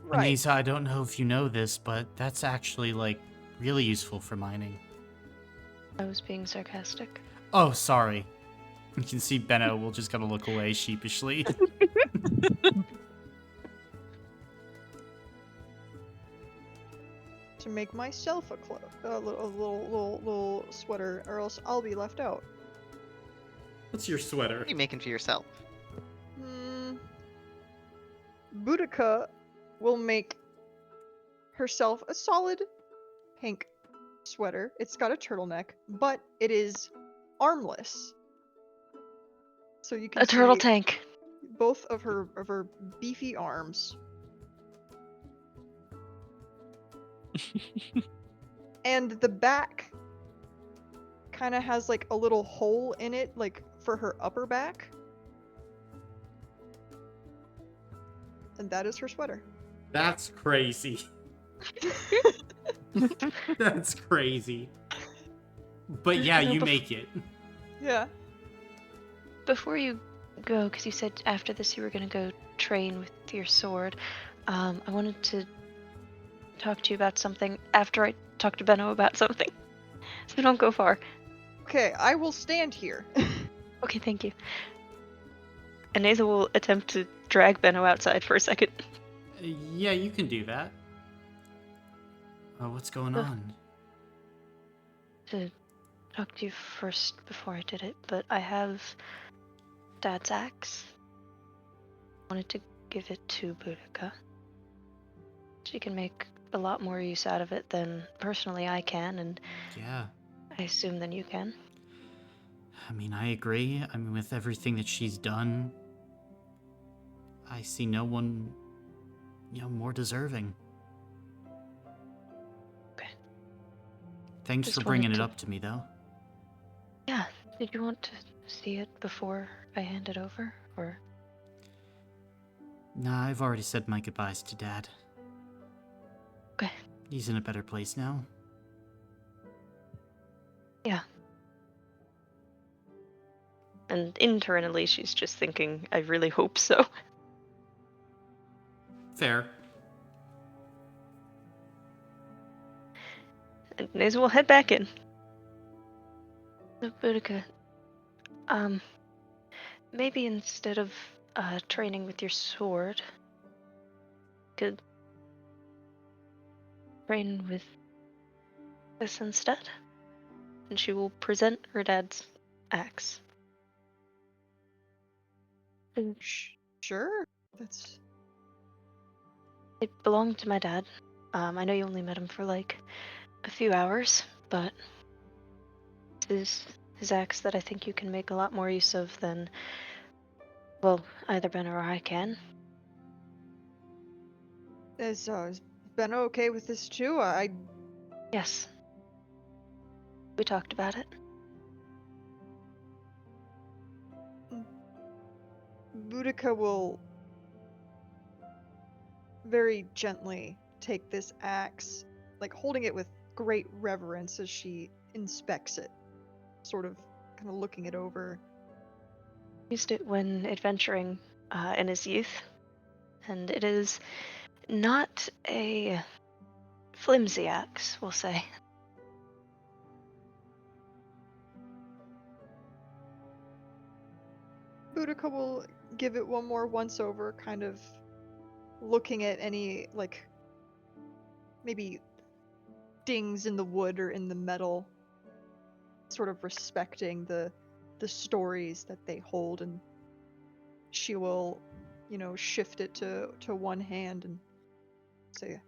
Right. Anisa, I don't know if you know this, but that's actually, like, really useful for mining. I was being sarcastic. Oh, sorry. You can see Benno will just kind of look away sheepishly. To make myself a cloak, a little sweater, or else I'll be left out. What's your sweater? What are you making for yourself? Boudica will make herself a solid pink sweater. It's got a turtleneck, but it is armless. So you can A turtle see tank. both of her beefy arms. And the back kind of has like a little hole in it, like for her upper back. And that is her sweater. That's crazy. That's crazy. But yeah, you make it. Yeah. Before you go, because you said after this you were going to go train with your sword, I wanted to talk to you about something after I talk to Benno about something. So don't go far. Okay, I will stand here. Okay, thank you. Aneza will attempt to drag Benno outside for a second. Yeah, you can do that. What's going on? To talk to you first before I did it, but I have Dad's axe. Wanted to give it to Boudica. She can make a lot more use out of it than personally I can, and Yeah. I assume than you can. I mean, I agree. I mean, with everything that she's done, I see no one, more deserving. Okay. Thanks Just for bringing wanted it to- up to me, though. Yeah. Did you want to see it before I hand it over, or? Nah, I've already said my goodbyes to Dad. Okay. He's in a better place now. Yeah. And internally, she's just thinking, I really hope so. Fair. And may as well head back in. So, Boudica, maybe instead of training with your sword, could train with this instead? And she will present her dad's axe. And Sure. That's it belonged to my dad. I know you only met him for like a few hours, but this is his axe that I think you can make a lot more use of than, well, either Ben or I can. is Benno okay with this too? Yes. We talked about it. Boudica will very gently take this axe, like holding it with great reverence as she inspects it, sort of kind of looking it over. Used it when adventuring in his youth, and it is not a flimsy axe, we'll say. Boudica will give it one more once over, kind of looking at any, like, maybe dings in the wood or in the metal, sort of respecting the stories that they hold, and she will, shift it to one hand and say,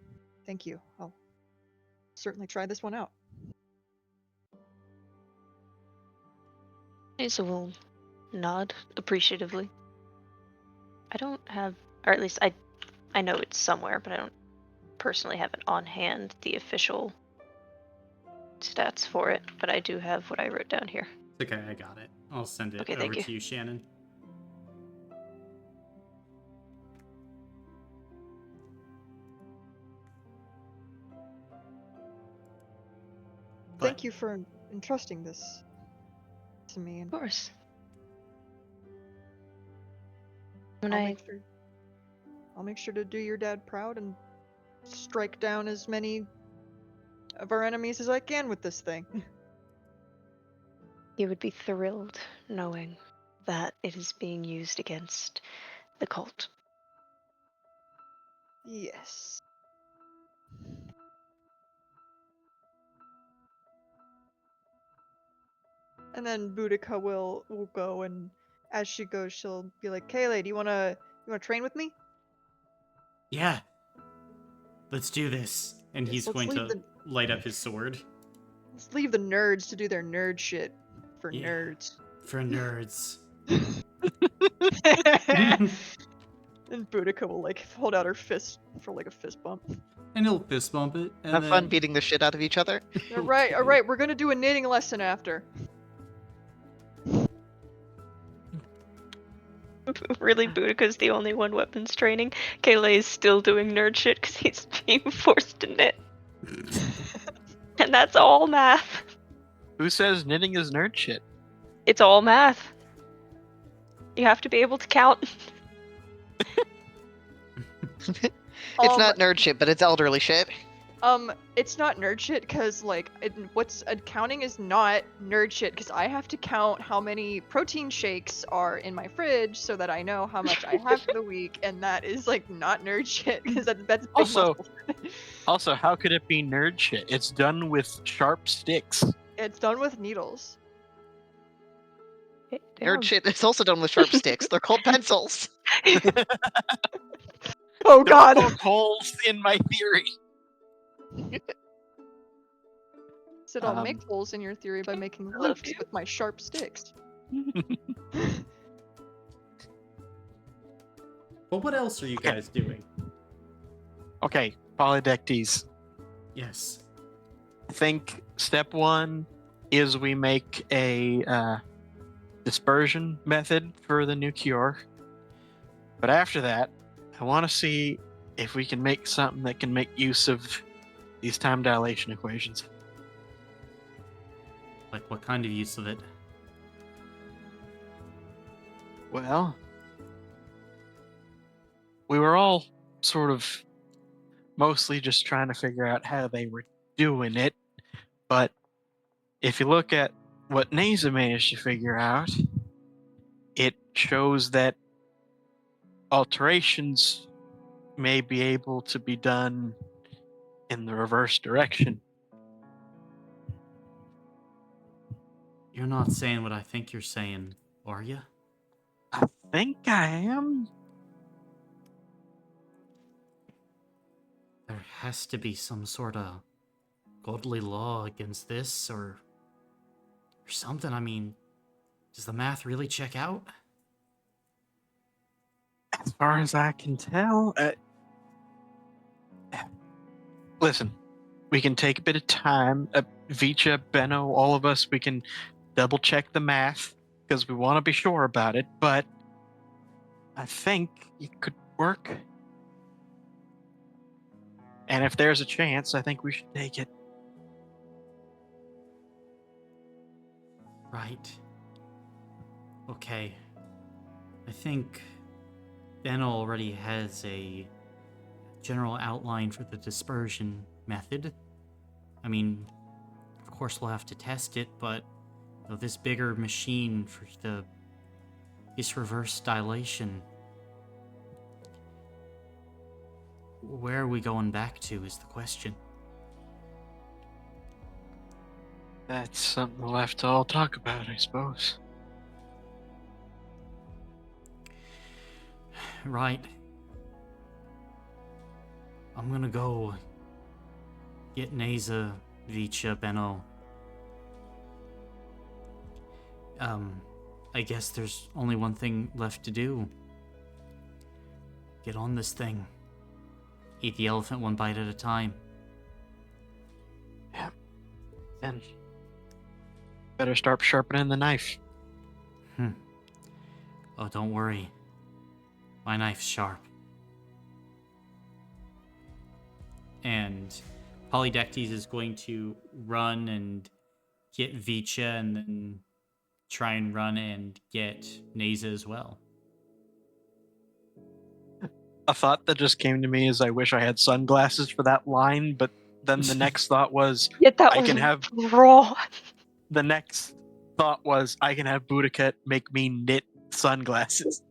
"Thank you. I'll certainly try this one out." Asa will nod appreciatively. I don't have, or at least I know it's somewhere, but I don't personally have it on hand, the official stats for it, but I do have what I wrote down here. Okay, I got it. I'll send it Okay, over thank you. to you, Shannon. But Thank you for entrusting this to me, Of and course. When I'll I make sure I'll make sure to do your dad proud and strike down as many of our enemies as I can with this thing. You would be thrilled knowing that it is being used against the cult. Yes. And then Boudica will go, and as she goes, she'll be like, "Kayla, do you wanna train with me? yeah, let's do this. And Yes, he's going to light up his sword. let's leave the nerds to do their nerd shit for Yeah. nerds." For nerds. And Boudica will like hold out her fist for like a fist bump. And he'll fist bump it. And Have fun then... beating the shit out of each other. All right, all Okay. right, we're gonna do a knitting lesson after. Really, Boudica's the only one weapons training. Kayla is still doing nerd shit because he's being forced to knit. And that's all math. Who says knitting is nerd shit? It's all math. You have to be able to count. It's not nerd shit, but it's elderly shit. It's not nerd shit because like counting is not nerd shit because I have to count how many protein shakes are in my fridge so that I know how much I have for the week, and that is like not nerd shit because that's big Also- muscle. Also, how could it be nerd shit? It's done with sharp sticks. It's done with needles. Nerd shit is also done with sharp sticks. They're called pencils. Oh Don't god! poke holes in my theory. Said I'll make holes in your theory by making I love loops you. with my sharp sticks. But what else are you guys doing? Okay, Polydectes. Yes. I think step one is we make a dispersion method for the new cure. But after that, I want to see if we can make something that can make use of these time dilation equations. Like, what kind of use of it? Well, we were all sort of mostly just trying to figure out how they were doing it, but if you look at what NASA managed to figure out, it shows that alterations may be able to be done in the reverse direction. You're not saying what I think you're saying, are you? I think I am. There has to be some sort of godly law against this, or something. I mean, does the math really check out? As far as I can tell, listen, we can take a bit of time. Vicha, Benno, all of us, we can double check the math because we want to be sure about it, but I think it could work. And if there's a chance, I think we should take it. Right. Okay. I think Ben already has a general outline for the dispersion method. I mean, of course we'll have to test it, but this bigger machine for this reverse dilation, where are we going back to is the question. That's something we'll have to all talk about, I suppose. Right. I'm gonna go get Neza, Vicha, Benno. I guess there's only one thing left to do. Get on this thing. Eat the elephant one bite at a time. Yeah. And better start sharpening the knife. Oh, don't worry. My knife's sharp. And Polydectes is going to run and get Vicha and then try and run and get Neza as well. A thought that just came to me is I wish I had sunglasses for that line, but then the next thought was Yet that I was can have raw. the next thought was I can have Boudica make me knit sunglasses.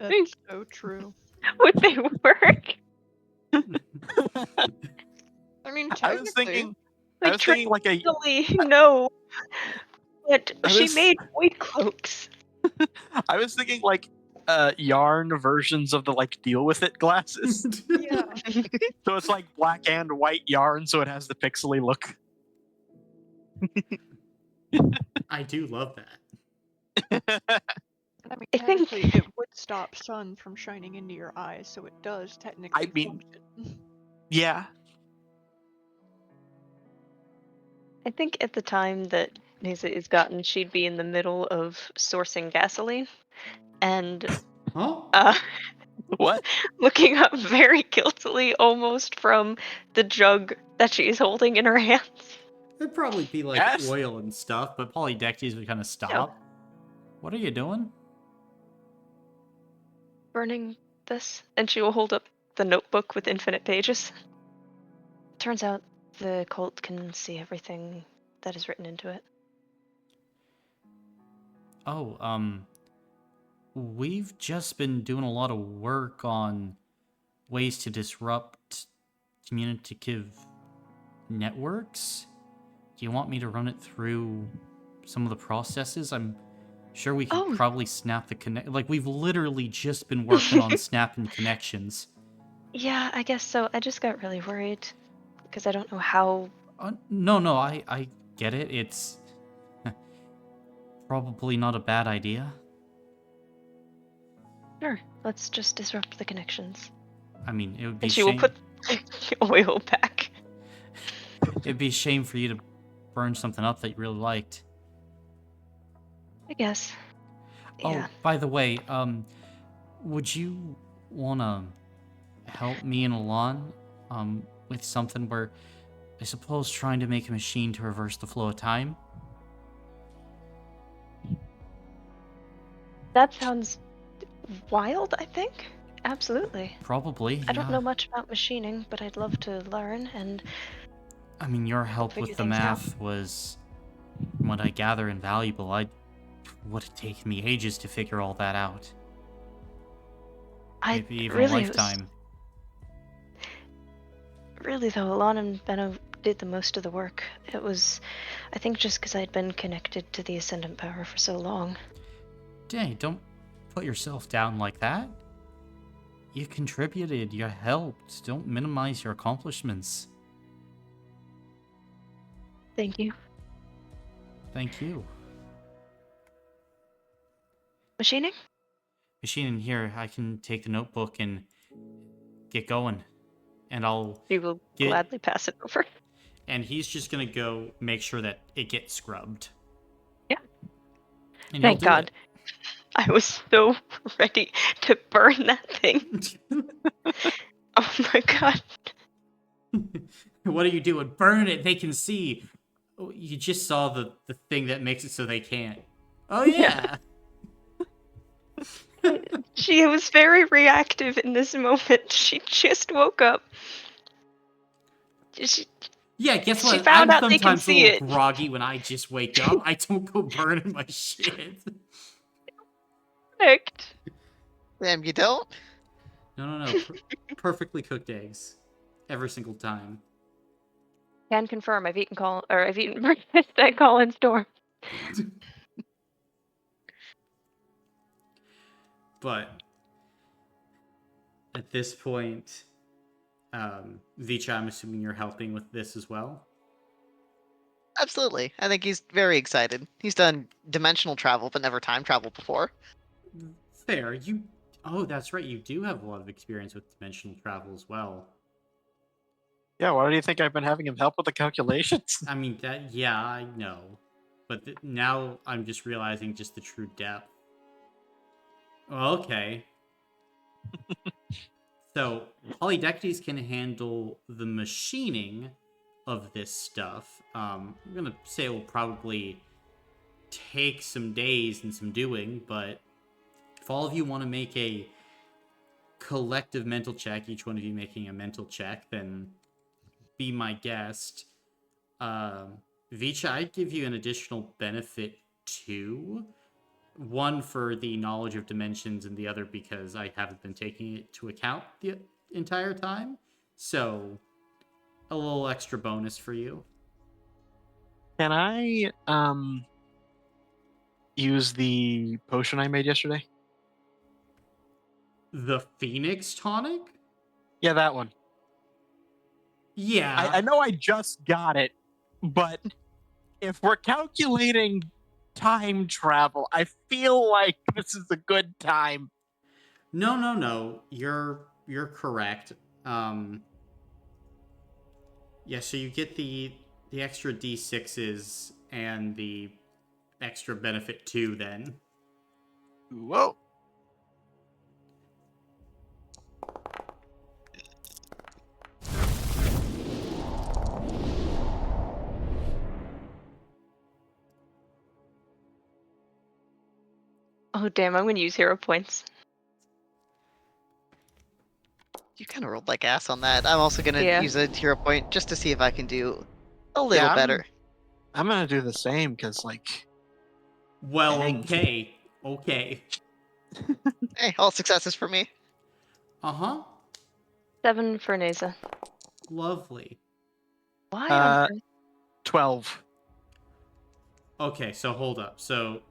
That's so true. Would they work? I mean, I was technically, thinking like a No. But I she was- made boy cloaks. I was thinking like yarn versions of the like deal with it glasses. yeah. So it's like black and white yarn, so it has the pixely look. I do love that. I mean, I think- technically, it would stop sun from shining into your eyes, so it does technically mean- function. Yeah. I think at the time that Nisa is gotten, she'd be in the middle of sourcing gasoline and Huh? What? looking up very guiltily almost from the jug that she's holding in her hands. It'd probably be like Yes. oil and stuff, but Polydectes would kind of stop. What are you doing? Burning this. And she will hold up the notebook with infinite pages. Turns out the cult can see everything that is written into it. Oh, we've just been doing a lot of work on ways to disrupt communicative networks. Do you want me to run it through some of the processes? I'm Sure, we could Oh. probably snap the connect. Like, we've literally just been working on snapping connections. Yeah, I guess so. I just got really worried because I don't know how. No, I get it. It's probably not a bad idea. Sure, let's just disrupt the connections. I mean, it would be And she will shame. put the oil back. It'd be a shame for you to burn something up that you really liked. I guess. Yeah. Oh, by the way, would you wanna help me and Alon, with something where I suppose trying to make a machine to reverse the flow of time? That sounds wild, I think. Absolutely. Probably, I don't yeah. know much about machining, but I'd love to learn and I mean, your help figure with the things out. math was, from what I gather, invaluable. I would have taken me ages to figure all that out. I Maybe even a really was lifetime. really though, Alon and Benno did the most of the work. It was, I think, just because I'd been connected to the Ascendant power for so long. Dang, don't put yourself down like that. You contributed, you helped. Don't minimize your accomplishments. Thank you. Thank you. Machining? Machine in here, I can take the notebook and get going. And I'll We will get. gladly pass it over. And he's just gonna go make sure that it gets scrubbed. Yeah. And Thank he'll do God. I was so ready to burn that thing. it. Oh my God. What are you doing? Burn it. They can see. Oh, you just saw the thing that makes it so they can't. Oh yeah. She was very reactive in this moment. She just woke up. She, Yeah, guess she what? found I'm out they can sometimes a see little it. groggy when I just wake up. I don't go burning my shit. Perfect. Damn, you don't? No. Perfectly cooked eggs. Every single time. Can confirm I've eaten breakfast at Colin's door. But at this point, Vicha, I'm assuming you're helping with this as well? Absolutely. I think he's very excited. He's done dimensional travel, but never time travel before. Fair. Oh, that's right. You do have a lot of experience with dimensional travel as well. Yeah, why do you think I've been having him help with the calculations? I mean, yeah, I know. But now I'm just realizing just the true depth. Well, okay. So, Polydectes can handle the machining of this stuff. I'm going to say it will probably take some days and some doing, but if all of you want to make a collective mental check, each one of you making a mental check, then be my guest. Vicha, I'd give you an additional benefit too. One for the knowledge of dimensions, and the other because I haven't been taking it to account the entire time. So, a little extra bonus for you. Can I use the potion I made yesterday? The Phoenix tonic? Yeah, that one. Yeah. I know I just got it, but if we're calculating time travel, I feel like this is a good time. No. You're correct. Yeah, so you get the extra D6s and the extra benefit too then. Whoa. Oh damn, I'm gonna use hero points. You kind of rolled like ass on that. I'm also gonna Yeah. use a hero point just to see if I can do a little Yeah, better. I'm gonna do the same because, like, Well, dang. okay. Hey, all successes for me. Uh-huh. 7 for Neza. Lovely. Why on earth? 12. Okay, so hold up. So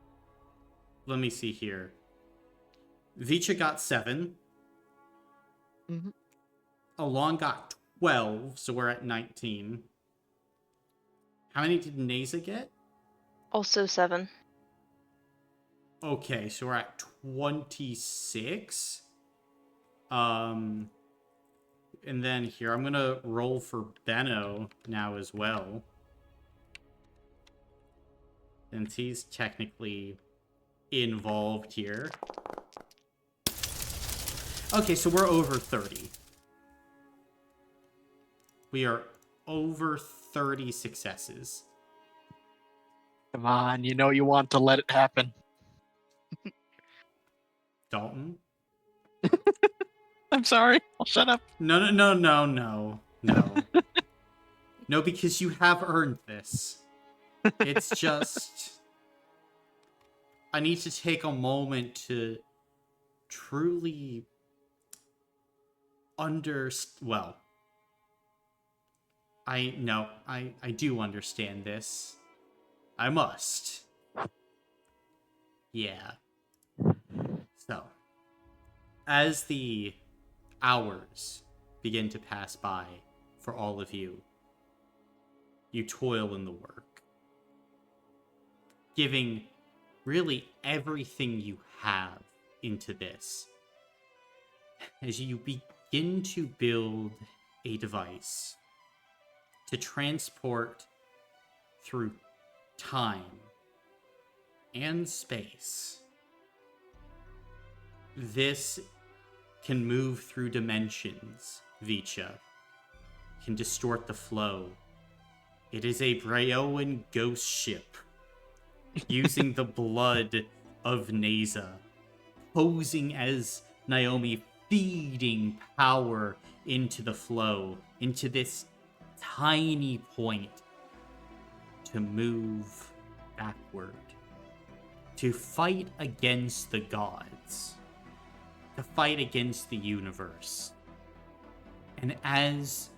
let me see here. Vicha got 7. Mhm. Alon got 12, so we're at 19. How many did Neza get? Also 7. Okay, so we're at 26. And then here, I'm gonna roll for Benno now as well. Since he's technically involved here. Okay, so we're over 30. We are over 30 successes. Come on, you know you want to let it happen. Dalton? I'm sorry. I'll shut up. No. No, because you have earned this. It's just... I need to take a moment to truly well, I do understand this. I must. Yeah. So, as the hours begin to pass by for all of you, you toil in the work, giving really everything you have into this. As you begin to build a device to transport through time and space, this can move through dimensions, Vicha. Can distort the flow. It is a Brayoan ghost ship using the blood of Neza, posing as Naomi, feeding power into the flow, into this tiny point to move backward, to fight against the gods, to fight against the universe. And as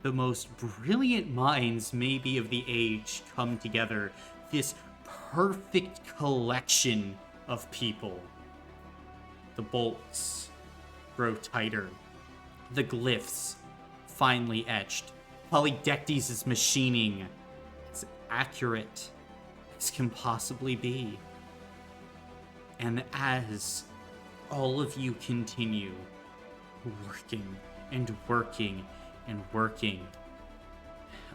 the most brilliant minds, maybe of the age, come together, this perfect collection of people. The bolts grow tighter. The glyphs finely etched. Polydectes is machining as accurate as can possibly be. And as all of you continue working and working and working,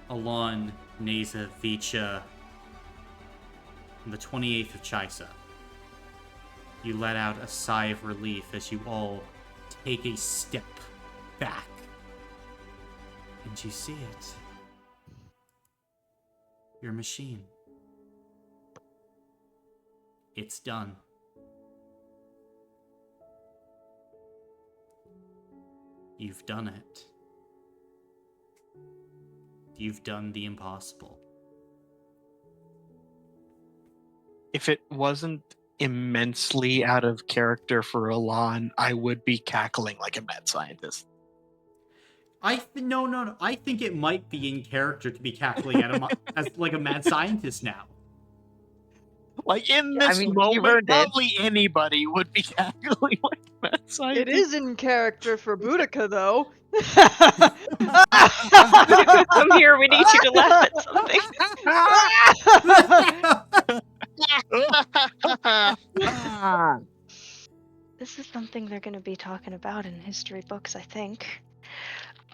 Alon, Neza, Vicha, on the 28th of Chaisa, you let out a sigh of relief as you all take a step back. And you see it. Your machine. It's done. You've done it. You've done the impossible. If it wasn't immensely out of character for Alon, I would be cackling like a mad scientist. No. I think it might be in character to be cackling at him as like a mad scientist now. Like in I this mean, you've moment, earned it. probably anybody would be cackling like a mad It scientist. is in character for Boudica, though. Come here, we need you to laugh at something. This is something they're going to be talking about in history books, I think.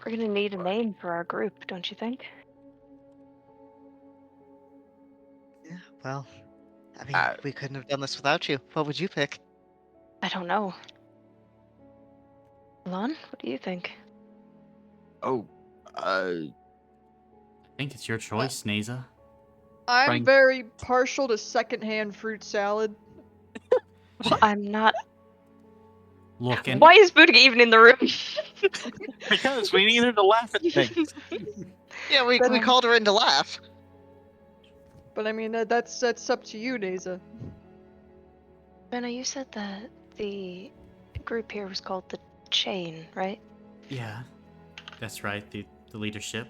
We're going to need a name for our group, don't you think? Yeah, well, I mean, Uh, we couldn't have done this without you. What would you pick? I don't know. Lon, what do you think? oh, I think it's your choice, Neza. I'm Fine. very partial to secondhand fruit salad. I'm not. Look, and Why is Boudica even in the room? because we needed to laugh at things. Yeah, we Then- called her in to laugh. But I mean, that's up to you, Neza. Benna, you said that the group here was called the Chain, right? yeah, that's right. The leadership.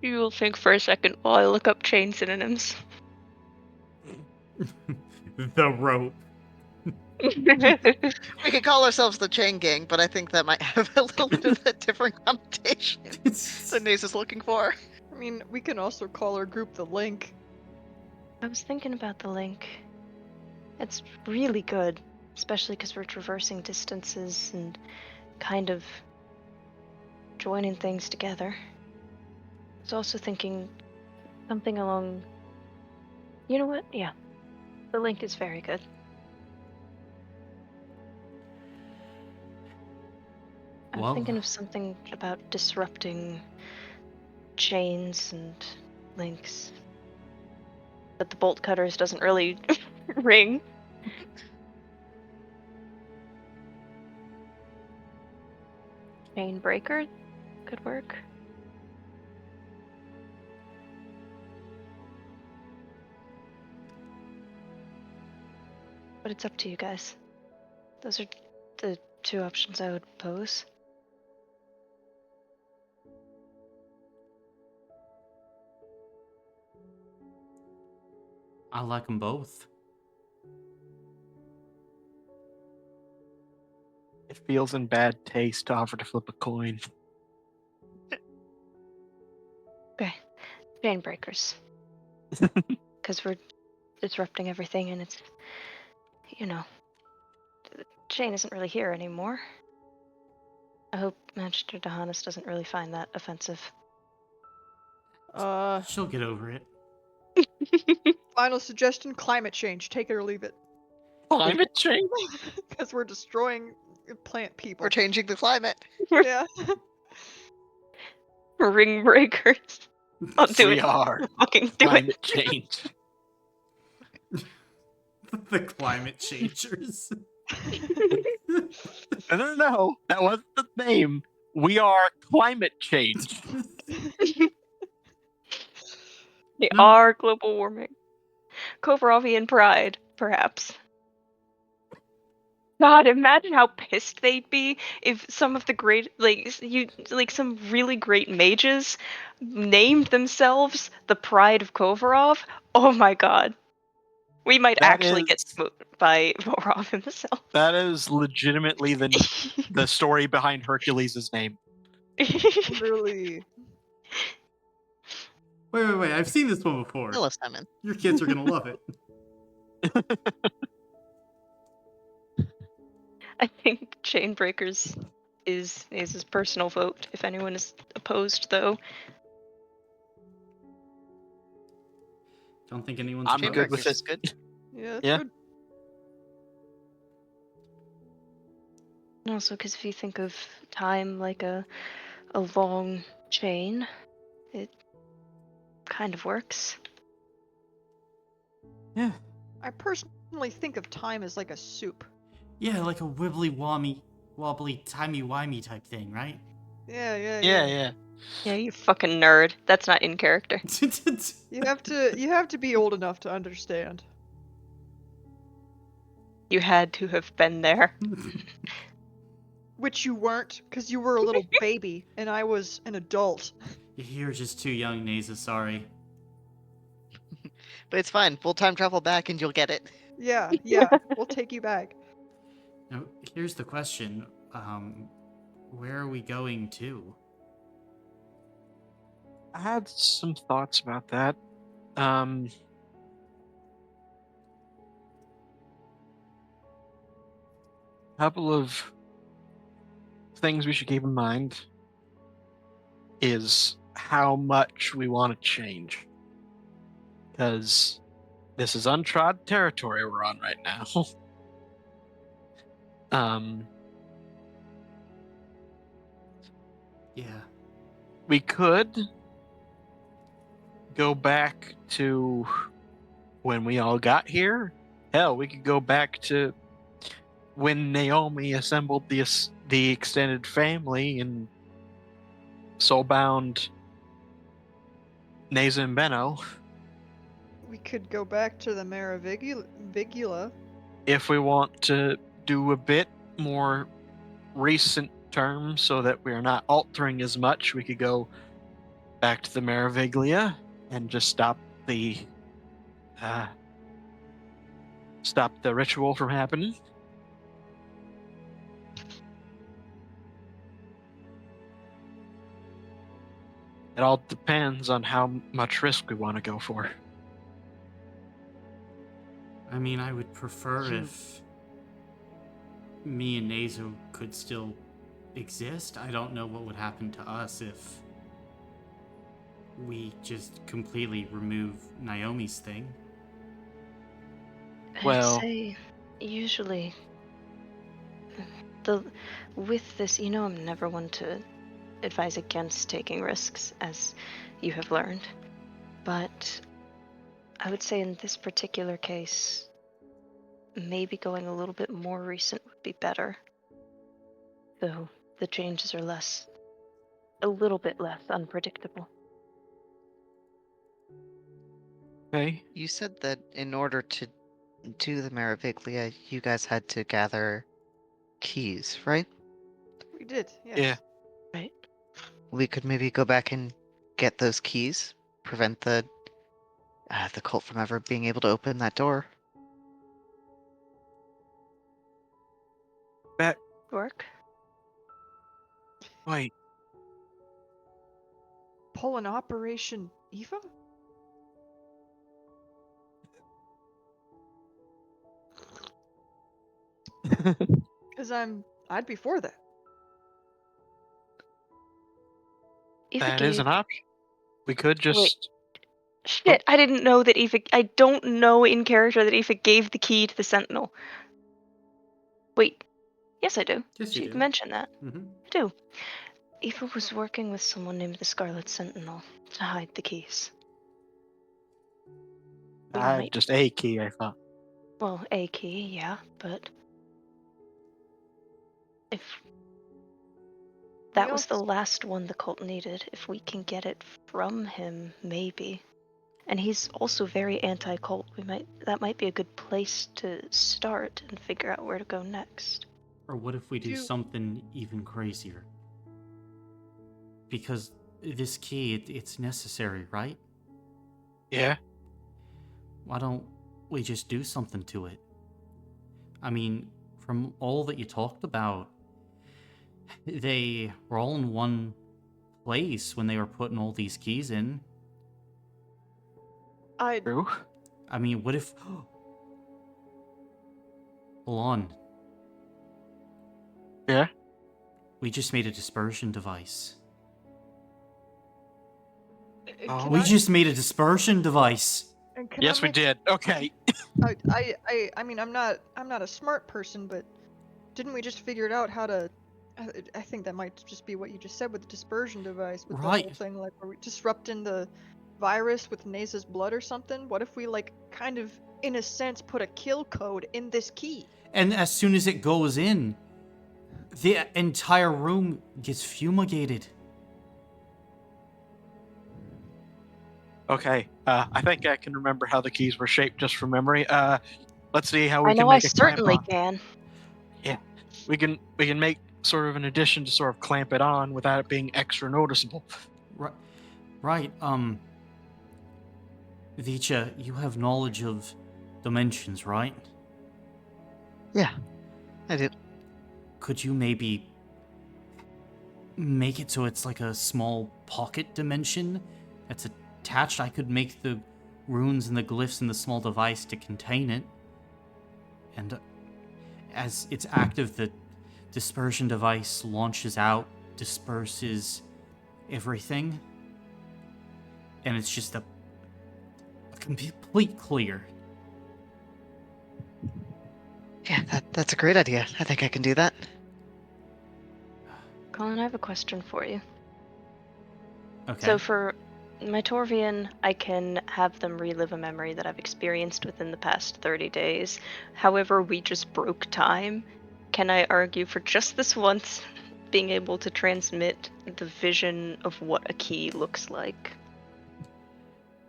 You will think for a second while I look up chain synonyms. The rope. We could call ourselves the Chain Gang, but I think that might have a little bit of a different connotation than Naze is looking for. I mean, we can also call our group the Link. I was thinking about the link. It's really good, especially because we're traversing distances and kind of joining things together. I was also thinking something along. You know what? Yeah, the link is very good. I was Well, thinking of something about disrupting chains and links. But the bolt cutters doesn't really ring. Chain breaker could work. But it's up to you guys. Those are the two options I would pose. I like them both. It feels in bad taste to offer to flip a coin. Okay, chain breakers. Because we're disrupting everything and it's, you know, the chain isn't really here anymore. I hope Master Dahanis doesn't really find that offensive. She'll get over it. Final suggestion, climate change. Take it or leave it. Climate change? Because we're destroying plant people. We're changing the climate. Yeah. Ring breakers. I'll do We it. are Fucking do it. climate change. The climate changers. No. That wasn't the name. We are climate change. They No. are global warming. Kovrovian pride, perhaps. God, imagine how pissed they'd be if some of the great, some really great mages named themselves the Pride of Kovarov. Oh my god. We might That actually get is- smoked by Vorov himself. That is legitimately the story behind Hercules' name. Literally. Wait. I've seen this one before. Hello, Simon. Your kids are gonna love it. I think Chainbreakers is his personal vote. If anyone is opposed, though, Don't think anyone's I'm opposed. good with Breaker's it. good. Yeah, that's Yeah. good. and also because if you think of time like a long chain, it kind of works. Yeah. I personally think of time as like a soup. Yeah, like a wobbly, timey-wimey type thing, right? Yeah. Yeah, you fucking nerd. That's not in character. You have to be old enough to understand. You had to have been there. Which you weren't, because you were a little baby and I was an adult. You're just too young, Naza, sorry. But it's fine. We'll time travel back and you'll get it. Yeah, we'll take you back. Now, here's the question. Where are we going to? I had some thoughts about that. Couple of things we should keep in mind is how much we want to change. Because this is untrodden territory we're on right now. Yeah. We could go back to when we all got here. Hell, we could go back to when Naomi assembled the extended family and soulbound Naza and Benno. We could go back to the Merovigula. If we want to do a bit more recent terms so that we're not altering as much, we could go back to the Meraviglia and just uh, stop the ritual from happening. It all depends on how much risk we want to go for. I mean, I would prefer Hmm. if me and Nazo could still exist. I don't know what would happen to us if we just completely remove Naomi's thing. I'd Well- say usually the with this, I'm never one to advise against taking risks, as you have learned. But I would say in this particular case, maybe going a little bit more recent would be better. Though the changes are a little bit less unpredictable. Okay. You said that in order to do the Meraviglia, you guys had to gather keys, right? We did, yes. Yeah. Right. We could maybe go back and get those keys, prevent the cult from ever being able to open that door. Work? Wait. Pull an Operation Eva? Because I'd be for that. Eva That gave... is an option. We could Wait. just. Shit, I didn't know that Aoife... I don't know in character that Aoife gave the key to the Sentinel. Wait. Yes, I do. Yes, you She do. mentioned that. Mm-hmm. I do. Aoife was working with someone named the Scarlet Sentinel to hide the keys. We might... Just a key, I thought. Well, a key, yeah, but... If... That We was the also- last one the cult needed. If we can get it from him, maybe. And he's also very anti-cult. That might be a good place to start and figure out where to go next. Or what if we do You- something even crazier? Because this key, it's necessary, right? Yeah. Why don't we just do something to it? I mean, from all that you talked about, they were all in one place when they were putting all these keys in. I'd True. I mean, what if... Hold on. Yeah. We just made a dispersion device. Oh. We just made a dispersion device. and can Yes, I we make- did. Okay. I mean, I'm not a smart person, but didn't we just figure it out how to? I think that might just be what you just said with the dispersion device, with the whole Right. thing, like, are we disrupting the virus with Naza's blood or something? What if we, like, kind of, in a sense, put a kill code in this key? And as soon as it goes in, the entire room gets fumigated. Okay. I think I can remember how the keys were shaped just from memory. Let's see how we I can know I make a clamp certainly on. can. We can make sort of an addition to sort of clamp it on without it being extra noticeable. Right, Vicha, you have knowledge of dimensions, right? Yeah, I do. Could you maybe make it so it's like a small pocket dimension that's attached? I could make the runes and the glyphs in the small device to contain it. And as it's active, the dispersion device launches out, disperses everything. And it's just a complete clear. Yeah, that's a great idea. I think I can do that. Colin, I have a question for you. Okay. So for my Torvian, I can have them relive a memory that I've experienced within the past 30 days. However, we just broke time. Can I argue for just this once being able to transmit the vision of what a key looks like?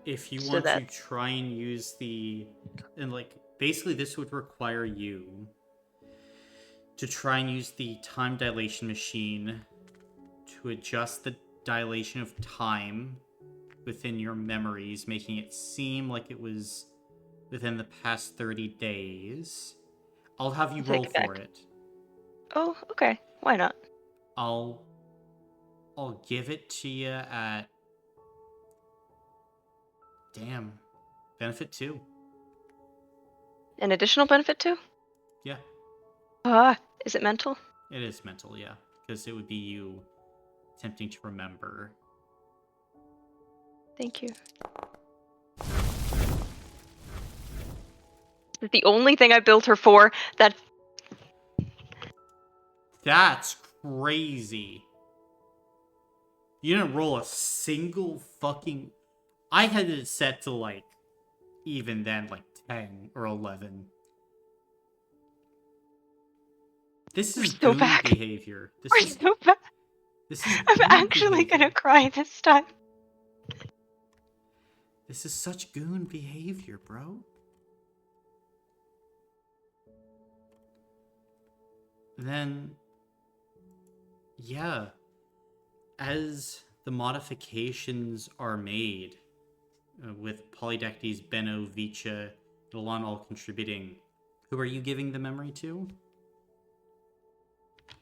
If you So want that- to try and use basically this would require you to try and use the time dilation machine to adjust the dilation of time within your memories, making it seem like it was within the past 30 days. I'll have you I'll roll take it for back. it. Oh, okay. Why not? I'll give it to you at damn benefit 2. An additional benefit too? Yeah, Is it mental? it is mental, yeah, because it would be you attempting to remember. Thank you. This is the only thing I built her for. That's crazy. You didn't roll a single fucking. I had it set to like, even then, like 10 or 11. This We're is so goon back. behavior. We're so bad. This is I'm goon actually behavior. gonna cry this time. This is such goon behavior, bro. Then, yeah, as the modifications are made, with Polydectes, Benno, Vicha, and Alon all contributing, who are you giving the memory to?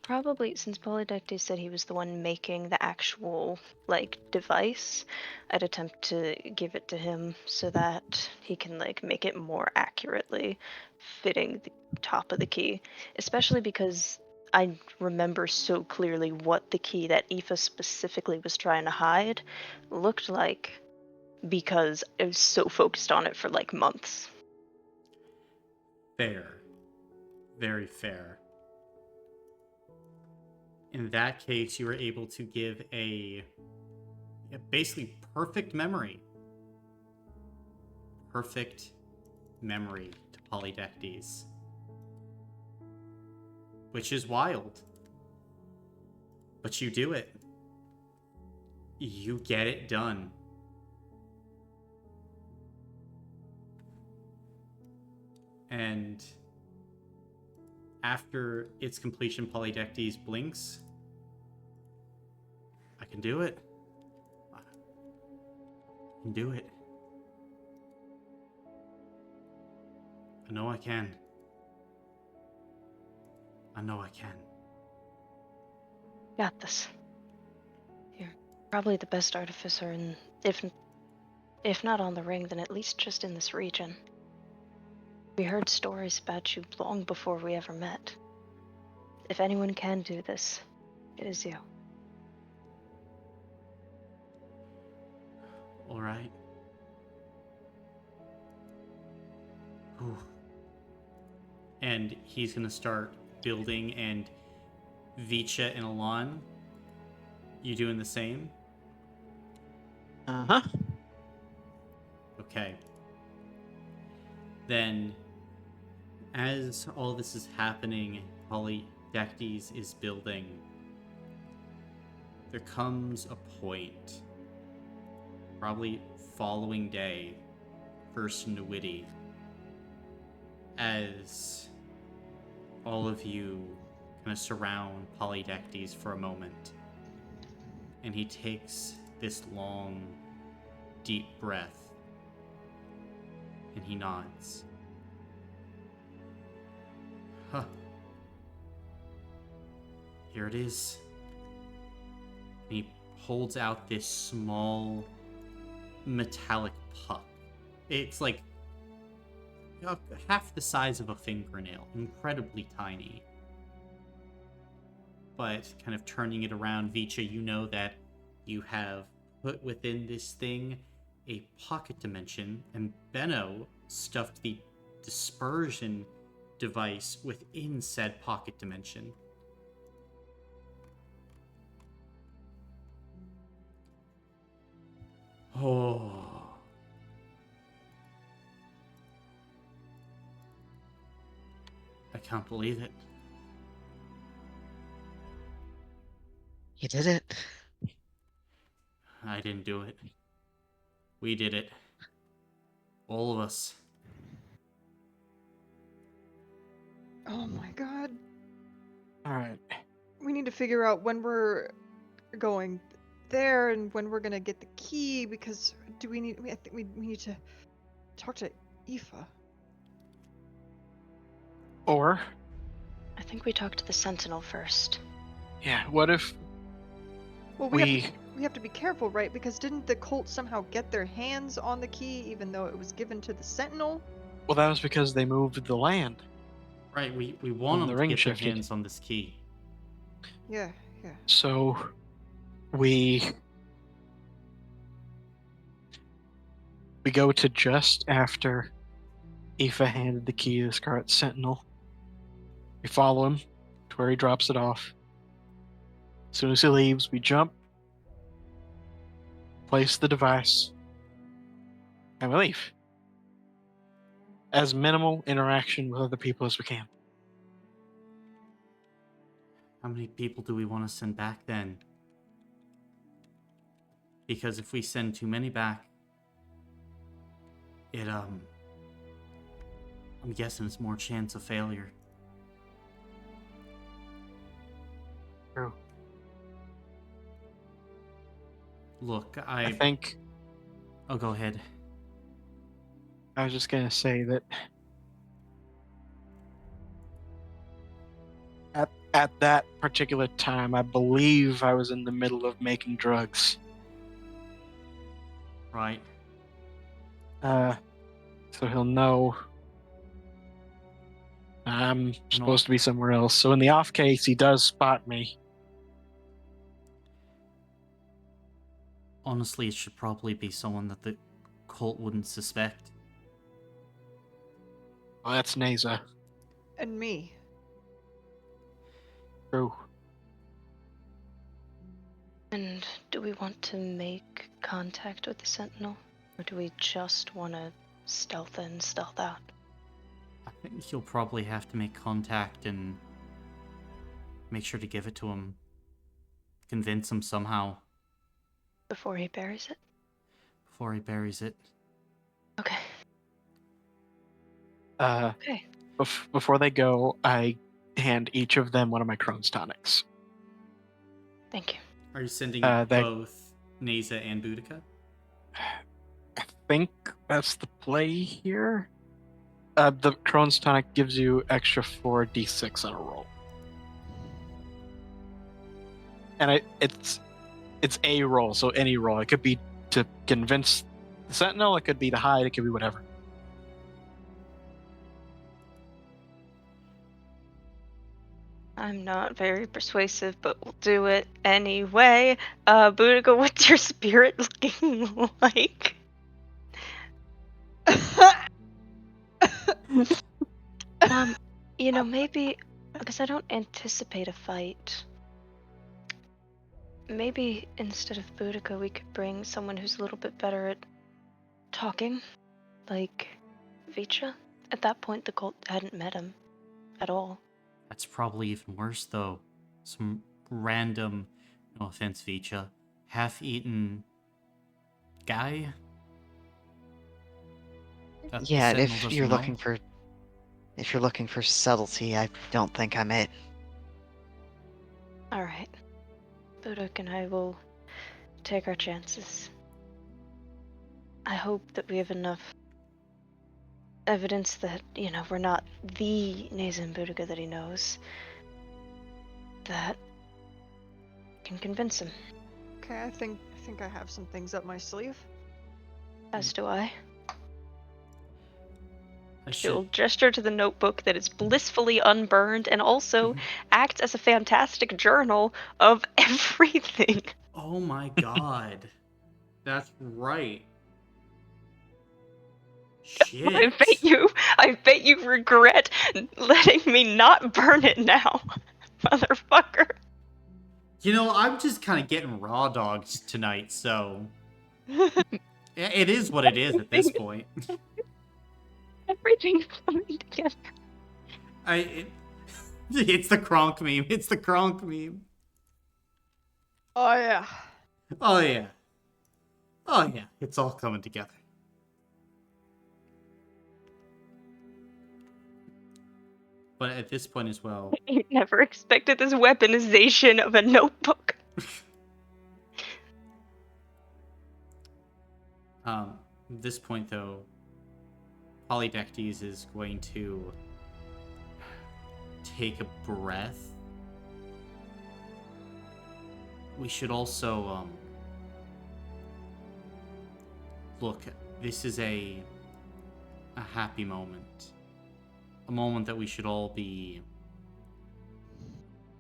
Probably since Polydectes said he was the one making the actual device, I'd attempt to give it to him so that he can make it more accurately fitting the top of the key. Especially because I remember so clearly what the key that Aoife specifically was trying to hide looked like because I was so focused on it for months. Fair. Very fair. In that case, you were able to give a basically perfect memory. Perfect memory to Polydectes. Which is wild. But you do it. You get it done. And after its completion, Polydectes blinks. I can do it. I can do it. I know I can. I know I can. Got this. You're probably the best artificer in, if not on the ring, then at least just in this region. We heard stories about you long before we ever met. If anyone can do this, it is you. All right. Whew. And he's gonna start building, and Vicha and Alon, you doing the same? Uh-huh. Okay. Then, as all this is happening, Polydectes is building. There comes a point, probably following day, first Nwitty, as all of you kind of surround Polydectes for a moment, and he takes this long, deep breath, and he nods. Huh. Here it is. And he holds out this small metallic puck. It's like half the size of a fingernail, incredibly tiny. But kind of turning it around, Vicha, you know that you have put within this thing a pocket dimension, and Benno stuffed the dispersion device within said pocket dimension. Oh. I can't believe it. You did it. I didn't do it. We did it. All of us. Oh my god. All right. We need to figure out when we're going. there and when we're gonna get the key, because I think we need to talk to Aoife. Or, I think we talked to the Sentinel first. yeah, what if Well, we... we have to be careful, right? Because didn't the cult somehow get their hands on the key even though it was given to the Sentinel? Well, that was because they moved the land. Right, we want When them the to ring get their shifted. hands on this key. Yeah. So, we go to just after Aoife handed the key to the Scarlet Sentinel. We follow him to where he drops it off. As soon as he leaves, we jump, place the device, and we leave. As minimal interaction with other people as we can. How many people do we want to send back then? Because if we send too many back, I'm guessing it's more chance of failure. True. Look, I think Oh, go ahead. I was just gonna say that at that particular time, I believe I was in the middle of making drugs. Right. So he'll know I'm supposed to be somewhere else. So in the off case he does spot me, Honestly, it should probably be someone that the cult wouldn't suspect. well, that's Neza. And me. True. And do we want to make contact with the Sentinel? Or do we just want to stealth in, stealth out? I think you'll probably have to make contact and make sure to give it to him. Convince him somehow. Before he buries it? Before he buries it. Okay. Okay. Before they go, I hand each of them one of my Crohn's tonics. Thank you. Are you sending that- both Neza and Boudica? I think that's the play here. The Crohn's tonic gives you extra 4d6 on a roll. And it's a roll, so any roll. It could be to convince the Sentinel, it could be to hide, it could be whatever. I'm not very persuasive, but we'll do it anyway. Boudica, what's your spirit looking like? Maybe, because I don't anticipate a fight, maybe instead of Boudica, we could bring someone who's a little bit better at talking, like Vicha. At that point, the cult hadn't met him at all. That's probably even worse, though. Some random, no offense, Vicha, half-eaten guy? That the Yeah, Sentinel if doesn't you're know? looking for subtlety, I don't think I'm it. Alright. Boudica and I will take our chances. I hope that we have enough evidence that, we're not the Neza and Boudica that he knows, that can convince him. Okay, I think I have some things up my sleeve. As do I. I She'll should... gesture to the notebook that is blissfully unburned and also acts as a fantastic journal of everything. Oh my god. That's right. Shit. I bet you regret letting me not burn it now, motherfucker. I'm just kind of getting raw dogged tonight, so... It is what it is at this point. Everything's coming together. It's the Kronk meme. It's the Kronk meme. Oh yeah. Oh yeah. Oh yeah. It's all coming together. But at this point as well... I never expected this weaponization of a notebook. At this point, though, Polydectes is going to take a breath. We should also, look, this is a happy moment. A moment that we should all be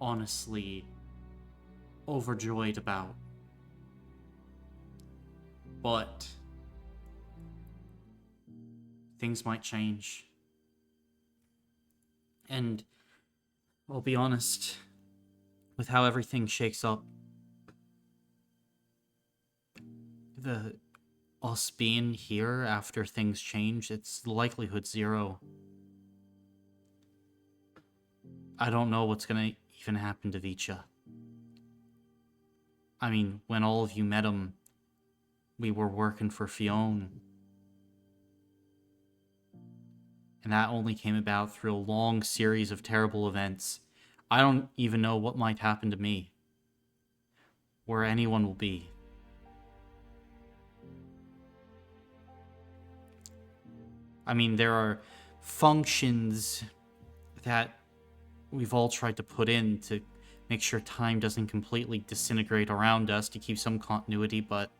honestly overjoyed about. But things might change. And I'll be honest, with how everything shakes up, the us being here after things change, it's likelihood 0. I don't know what's gonna even happen to Vicha. I mean, when all of you met him, we were working for Fionn. And that only came about through a long series of terrible events. I don't even know what might happen to me. Where anyone will be. I mean, there are functions that we've all tried to put in to make sure time doesn't completely disintegrate around us to keep some continuity, but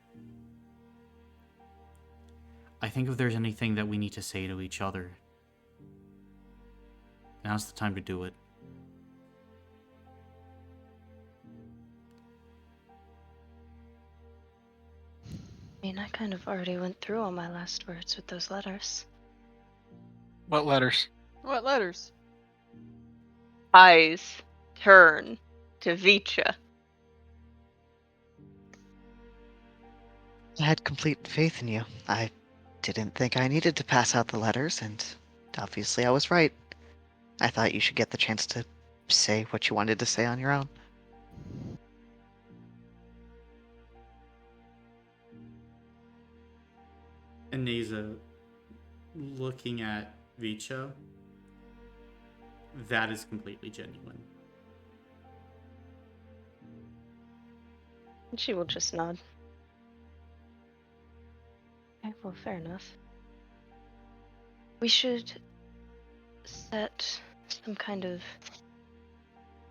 I think if there's anything that we need to say to each other, now's the time to do it. I mean, I kind of already went through all my last words with those letters. What letters? What letters? Eyes turn to Vicha. I had complete faith in you. I didn't think I needed to pass out the letters, and obviously I was right. I thought you should get the chance to say what you wanted to say on your own. And Neza, looking at Vicha, that is completely genuine. And she will just nod. Okay, well, fair enough. We should set some kind of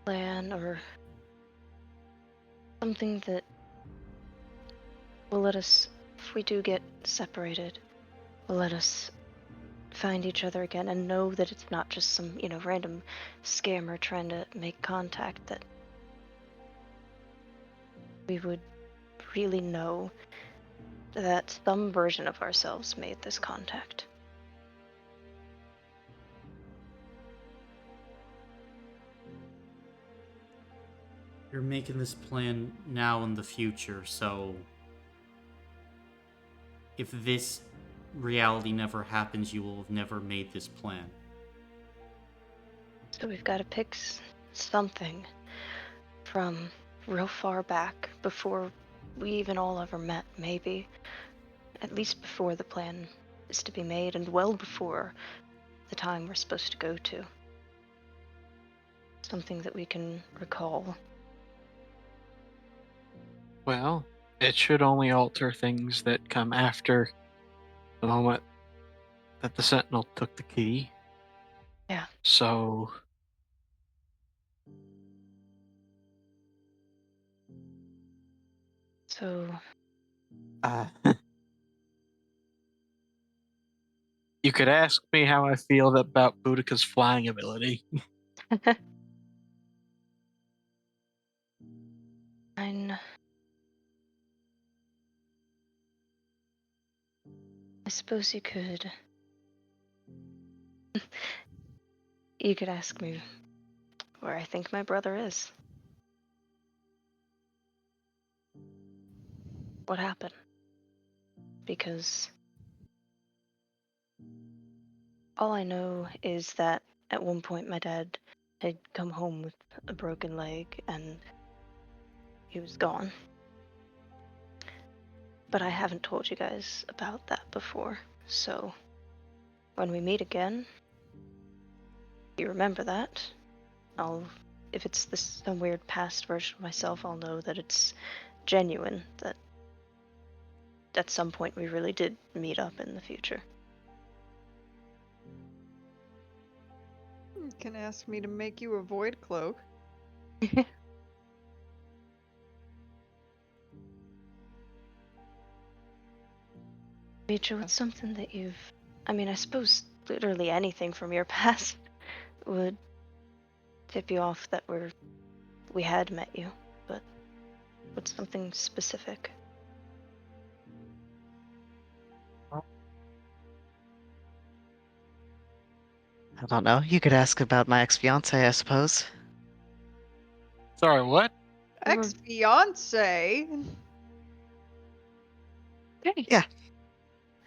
plan or something that will let us, if we do get separated, will let us find each other again and know that it's not just some, random scammer trying to make contact, that we would really know that some version of ourselves made this contact. You're making this plan now in the future, so if this reality never happens, you will have never made this plan. So we've got to pick something from real far back before we even all ever met, maybe. At least before the plan is to be made, and well before the time we're supposed to go to. Something that we can recall. Well, it should only alter things that come after the moment that the Sentinel took the key. Yeah. So So, you could ask me how I feel about Boudica's flying ability. I suppose you could. You could ask me where I think my brother is. What happened? Because all I know is that at one point my dad had come home with a broken leg and he was gone. But I haven't told you guys about that before, so when we meet again, you remember that. If it's some weird past version of myself, I'll know that it's genuine, that at some point we really did meet up in the future. You can ask me to make you a void cloak. Rachel, it's something that I mean, I suppose literally anything from your past would tip you off that we had met you, but what's something specific? I don't know. You could ask about my ex-fiance, I suppose. Sorry, what? We were- Ex-fiance? Okay. Yeah.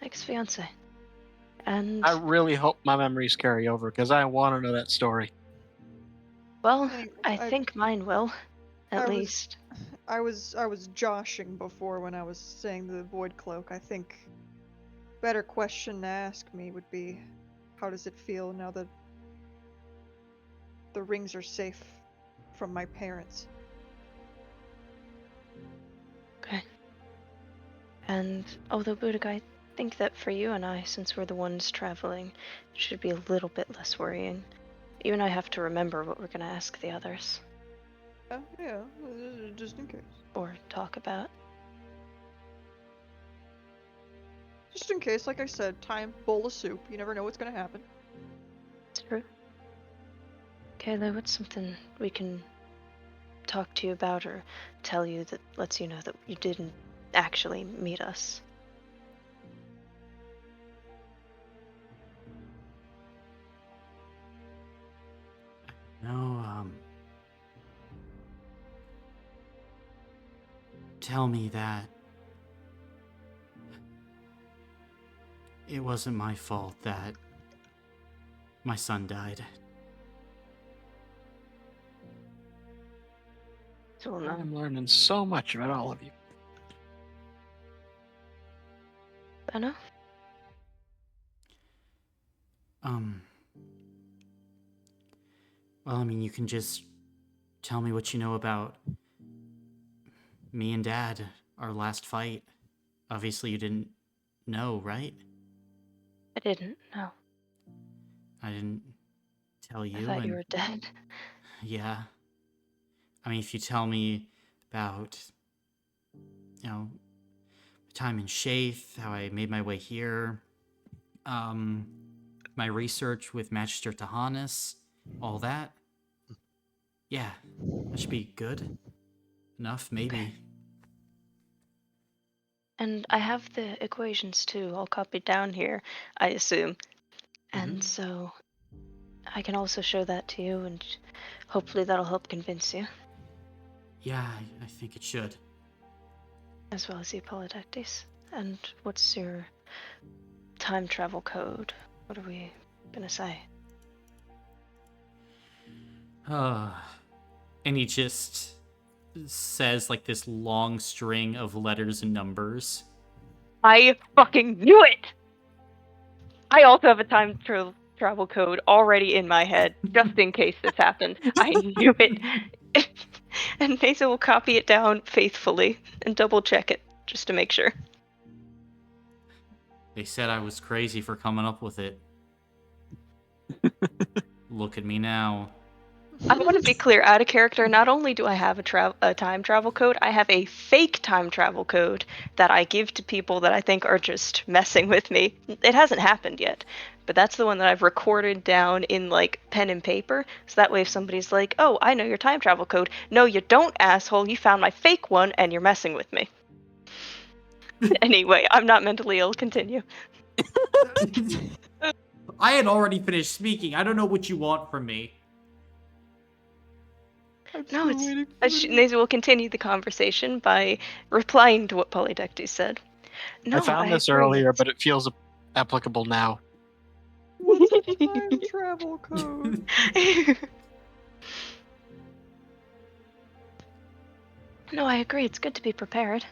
Ex-fiance. And, I really hope my memories carry over because I want to know that story. well, Anyway, I think mine will, at I was- least. I was joshing before when I was saying the void cloak. I think better question to ask me would be, how does it feel now that the rings are safe from my parents? Okay. And although Buddha, I think that for you and I, since we're the ones traveling, it should be a little bit less worrying. You and I have to remember what we're going to ask the others Yeah, just in case. or talk about. Just in case, like I said, bowl of soup. You never know what's gonna happen. It's true. Kayla, what's something we can talk to you about or tell you that lets you know that you didn't actually meet us? No, tell me that it wasn't my fault that my son died. So no. I'm learning so much about all of you. Benno? Well, I mean, you can just tell me what you know about me and Dad, our last fight. Obviously, you didn't know, right? I didn't. No. I didn't tell I you, thought you and were dead. yeah. I mean, if you tell me about, time in Shaith, how I made my way here, my research with Magister Tahanis, all that, yeah, that should be good enough, maybe. Okay. And I have the equations too, all copied down here, I assume. And Mhm. so I can also show that to you, and hopefully that'll help convince you, Yeah, I think it should. as well as you, Polydectes. And what's your time travel code? What are we gonna say? And he just says like this long string of letters and numbers. I fucking knew it! I also have a time travel code already in my head, just in case this happens. I knew it! And Mesa will copy it down faithfully and double check it, just to make sure. They said I was crazy for coming up with it. Look at me now. I want to be clear, out of character, not only do I have a time travel code, I have a fake time travel code that I give to people that I think are just messing with me. It hasn't happened yet, but that's the one that I've recorded down in like pen and paper, so that way if somebody's like, oh, I know your time travel code. No, you don't, asshole. You found my fake one and you're messing with me. Anyway, I'm not mentally ill. Continue. I had already finished speaking. I don't know what you want from me. I'm No, still it's waiting for Naza will continue the conversation by replying to what Polydectes said. No, I found this agree. earlier, but it feels applicable now. What's a time travel code? No, I agree. It's good to be prepared.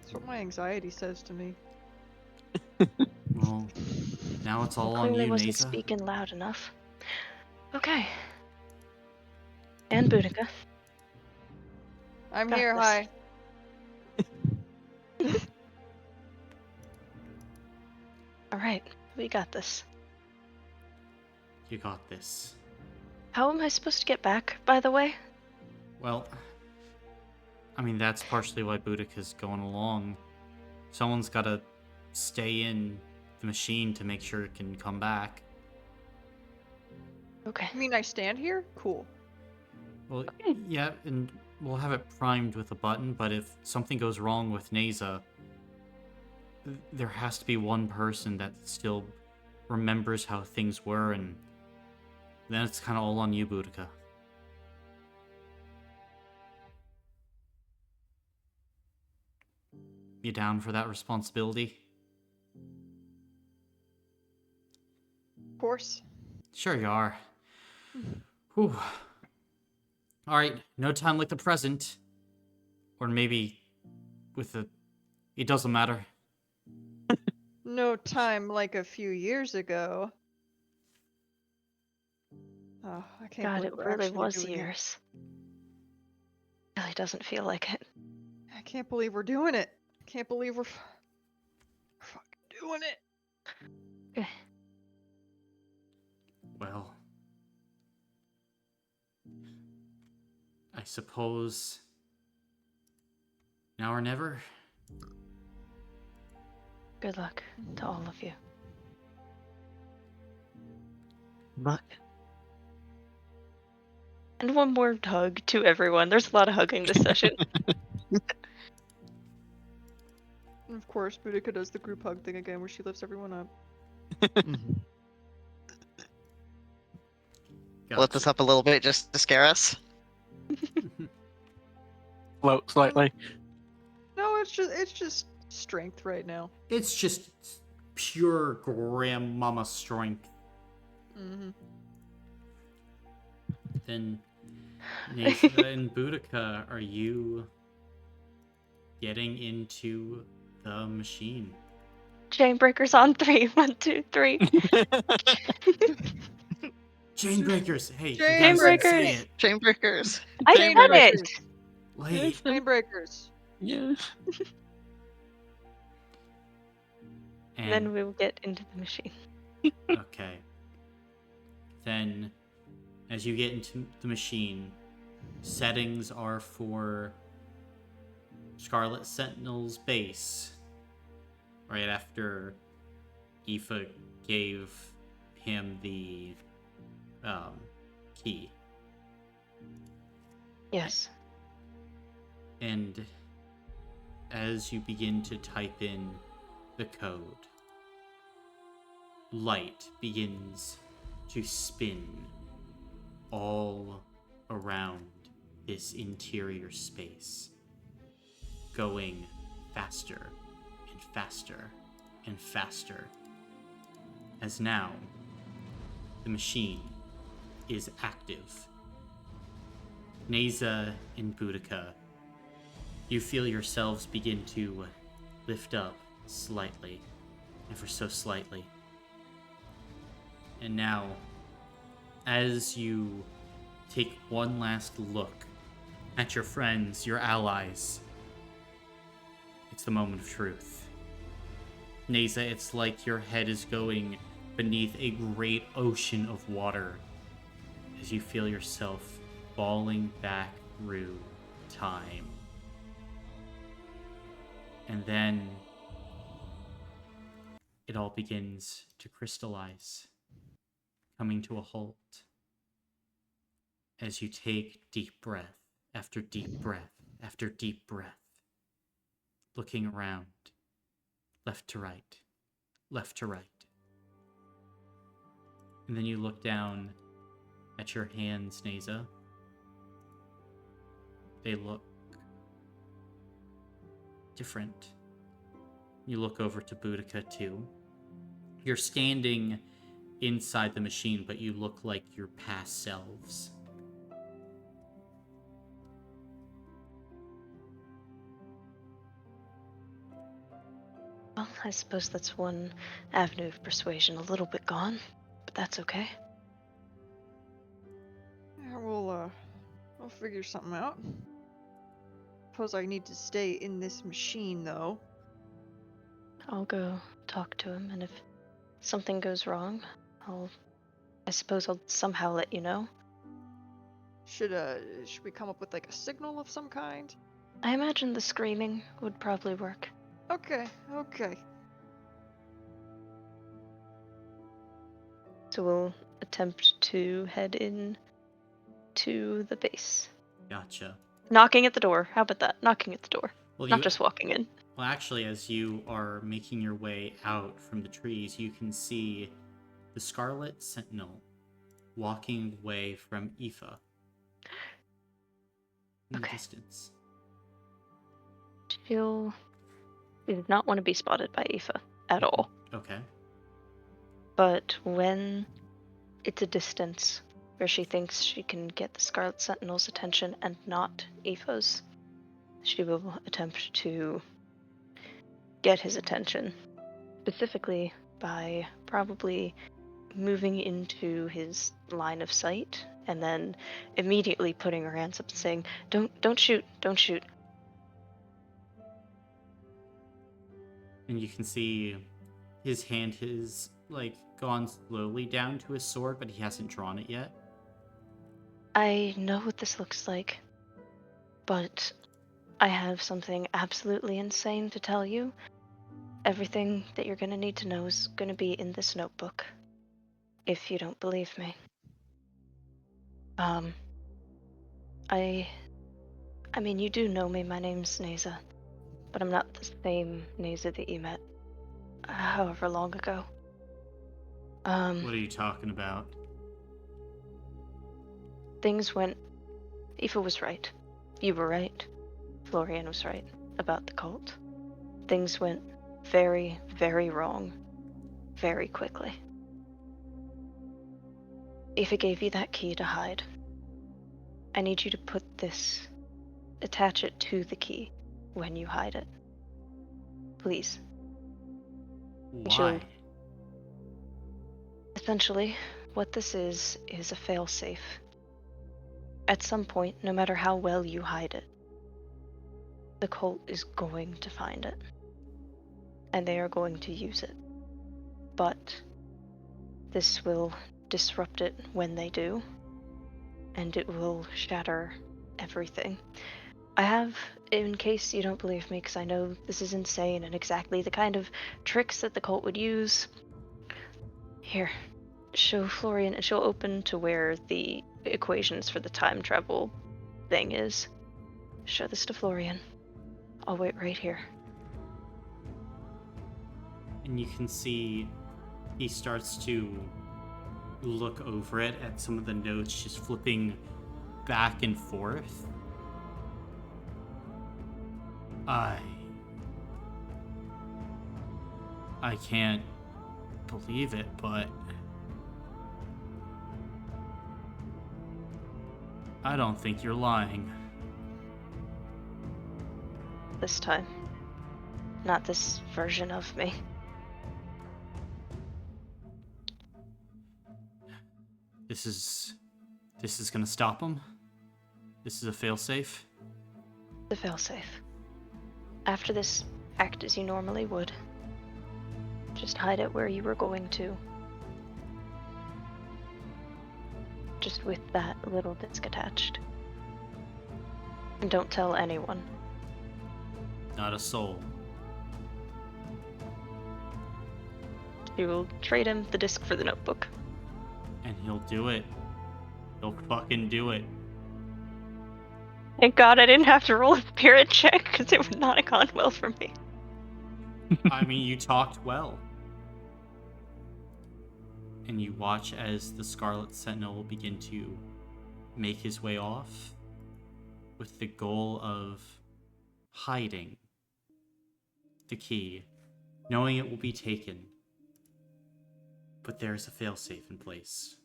That's what my anxiety says to me. Well, now it's all on Clearly you, wasn't Nasa. speaking loud enough. Okay. And Boudica. I'm Got here, this. hi. right. We got this. You got this. How am I supposed to get back, by the way? Well, I mean, that's partially why Boudica's going along. Someone's gotta stay in the machine to make sure it can come back. Okay. You mean I stand here? Cool. Well, yeah, and we'll have it primed with a button, but if something goes wrong with Neza, there has to be one person that still remembers how things were, and then it's kind of all on you, Boudica. You down for that responsibility? Of course. Sure you are. Whew. Alright, no time like the present. Or maybe with the... It doesn't matter. No time like a few years ago. Oh, I can't God, believe it we're really actually was doing it. years. Really doesn't feel like it. I can't believe we're doing it. I can't believe we're fucking doing it. Well... I suppose... Now or never? Good luck to all of you. But And one more hug to everyone. There's a lot of hugging this session. And of course, Boudica does the group hug thing again where she lifts everyone up. mhm. lift Gotcha. us up a little bit just to scare us. Float slightly. No, it's just strength right now. It's just pure grandmama strength. Mm-hmm. Then, Neza and Boudica, are you getting into the machine? Chain breakers on 3. 1, 2, 3. Chain breakers! Hey, you Chain guys didn't say breakers! it. Chain breakers. I Chain said breakers. it! Wait. Chain breakers. Yeah. And, Then we will get into the machine. okay. Then, as you get into the machine, settings are for Scarlet Sentinel's base. Right after Aoife gave him the key. Yes. And as you begin to type in the code, light begins to spin all around this interior space, going faster and faster and faster, as now the machine is active. Neza and Boudica, you feel yourselves begin to lift up slightly, ever so slightly. And now, as you take one last look at your friends, your allies, it's the moment of truth. Neza, it's like your head is going beneath a great ocean of water as you feel yourself falling back through time. And then it all begins to crystallize, coming to a halt as you take deep breath after deep breath after deep breath, looking around, left to right, left to right. And then you look down at your hands, Neza. They look different. You look over to Boudica too. You're standing inside the machine, but you look like your past selves. Well, I suppose that's one avenue of persuasion a little bit gone, but that's okay. Yeah, I'll figure something out. Suppose I need to stay in this machine though. I'll go talk to him, and if something goes wrong, I suppose I'll somehow let you know. Should we come up with like a signal of some kind? I imagine the screaming would probably work. Okay, okay. So we'll attempt to head in to the base. Gotcha. Knocking at the door. How about that? Knocking at the door. Well, Not just walking in. Well, actually, as you are making your way out from the trees, you can see the Scarlet Sentinel walking away from Aoife in the Okay. distance. She does not want to be spotted by Aoife at all. Okay. But when it's a distance where she thinks she can get the Scarlet Sentinel's attention and not Aoife's, she will attempt to get his attention. Specifically by probably moving into his line of sight and then immediately putting her hands up and saying, Don't shoot, don't shoot. And you can see his hand has gone slowly down to his sword, but he hasn't drawn it yet. I know what this looks like, but I have something absolutely insane to tell you. Everything that you're going to need to know is going to be in this notebook, if you don't believe me. I mean, you do know me. My name's Neza, but I'm not the same Neza that you met however long ago. What are you talking about? Things went. Aoife was right. You were right. Florian was right about the cult. Things went very, very wrong very quickly. Aoife gave you that key to hide. I need you to put this, attach it to the key when you hide it. Please. Why? Essentially, what this is a failsafe. At some point, no matter how well you hide it, the cult is going to find it. And they are going to use it. But this will disrupt it when they do, and it will shatter everything. I have, in case you don't believe me, because I know this is insane and exactly the kind of tricks that the cult would use. Here, show Florian, and she'll open to where the equations for the time travel thing is. Show this to Florian. I'll wait right here. And you can see he starts to look over it at some of the notes, just flipping back and forth. I can't believe it, but I don't think you're lying. This time. Not this version of me. This is gonna stop him? This is a failsafe? The failsafe. After this, act as you normally would. Just hide it where you were going to. Just with that little disc attached. And don't tell anyone. Not a soul. You will trade him the disc for the notebook. And he'll do it. He'll fucking do it. Thank God I didn't have to roll a spirit check, because it would not have gone well for me. I mean, you talked well. And you watch as the Scarlet Sentinel will begin to make his way off with the goal of hiding the key, knowing it will be taken. But there's a failsafe in place.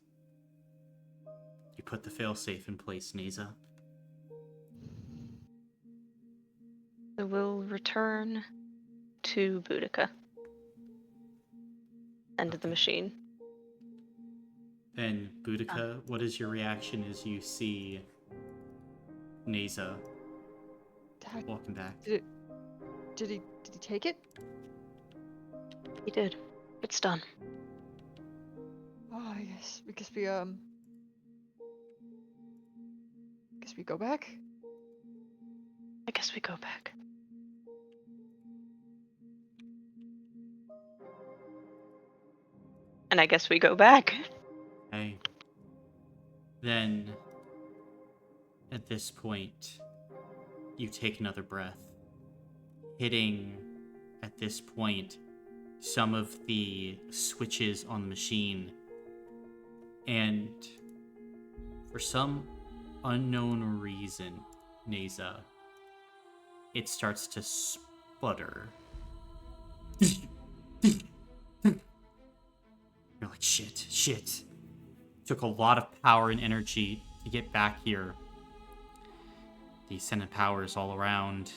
You put the failsafe in place, Neza. So we'll return to Boudica. And the machine. Then, Boudica, what is your reaction as you see Neza walking back? Did he take it? He did. It's done. Oh, I guess we go back. I guess we go back. And I guess we go back. Okay. Then, at this point, you take another breath, hitting, at this point, some of the switches on the machine. And for some unknown reason, Neza, it starts to sputter. You're like, shit. Took a lot of power and energy to get back here. The Ascendant powers all around.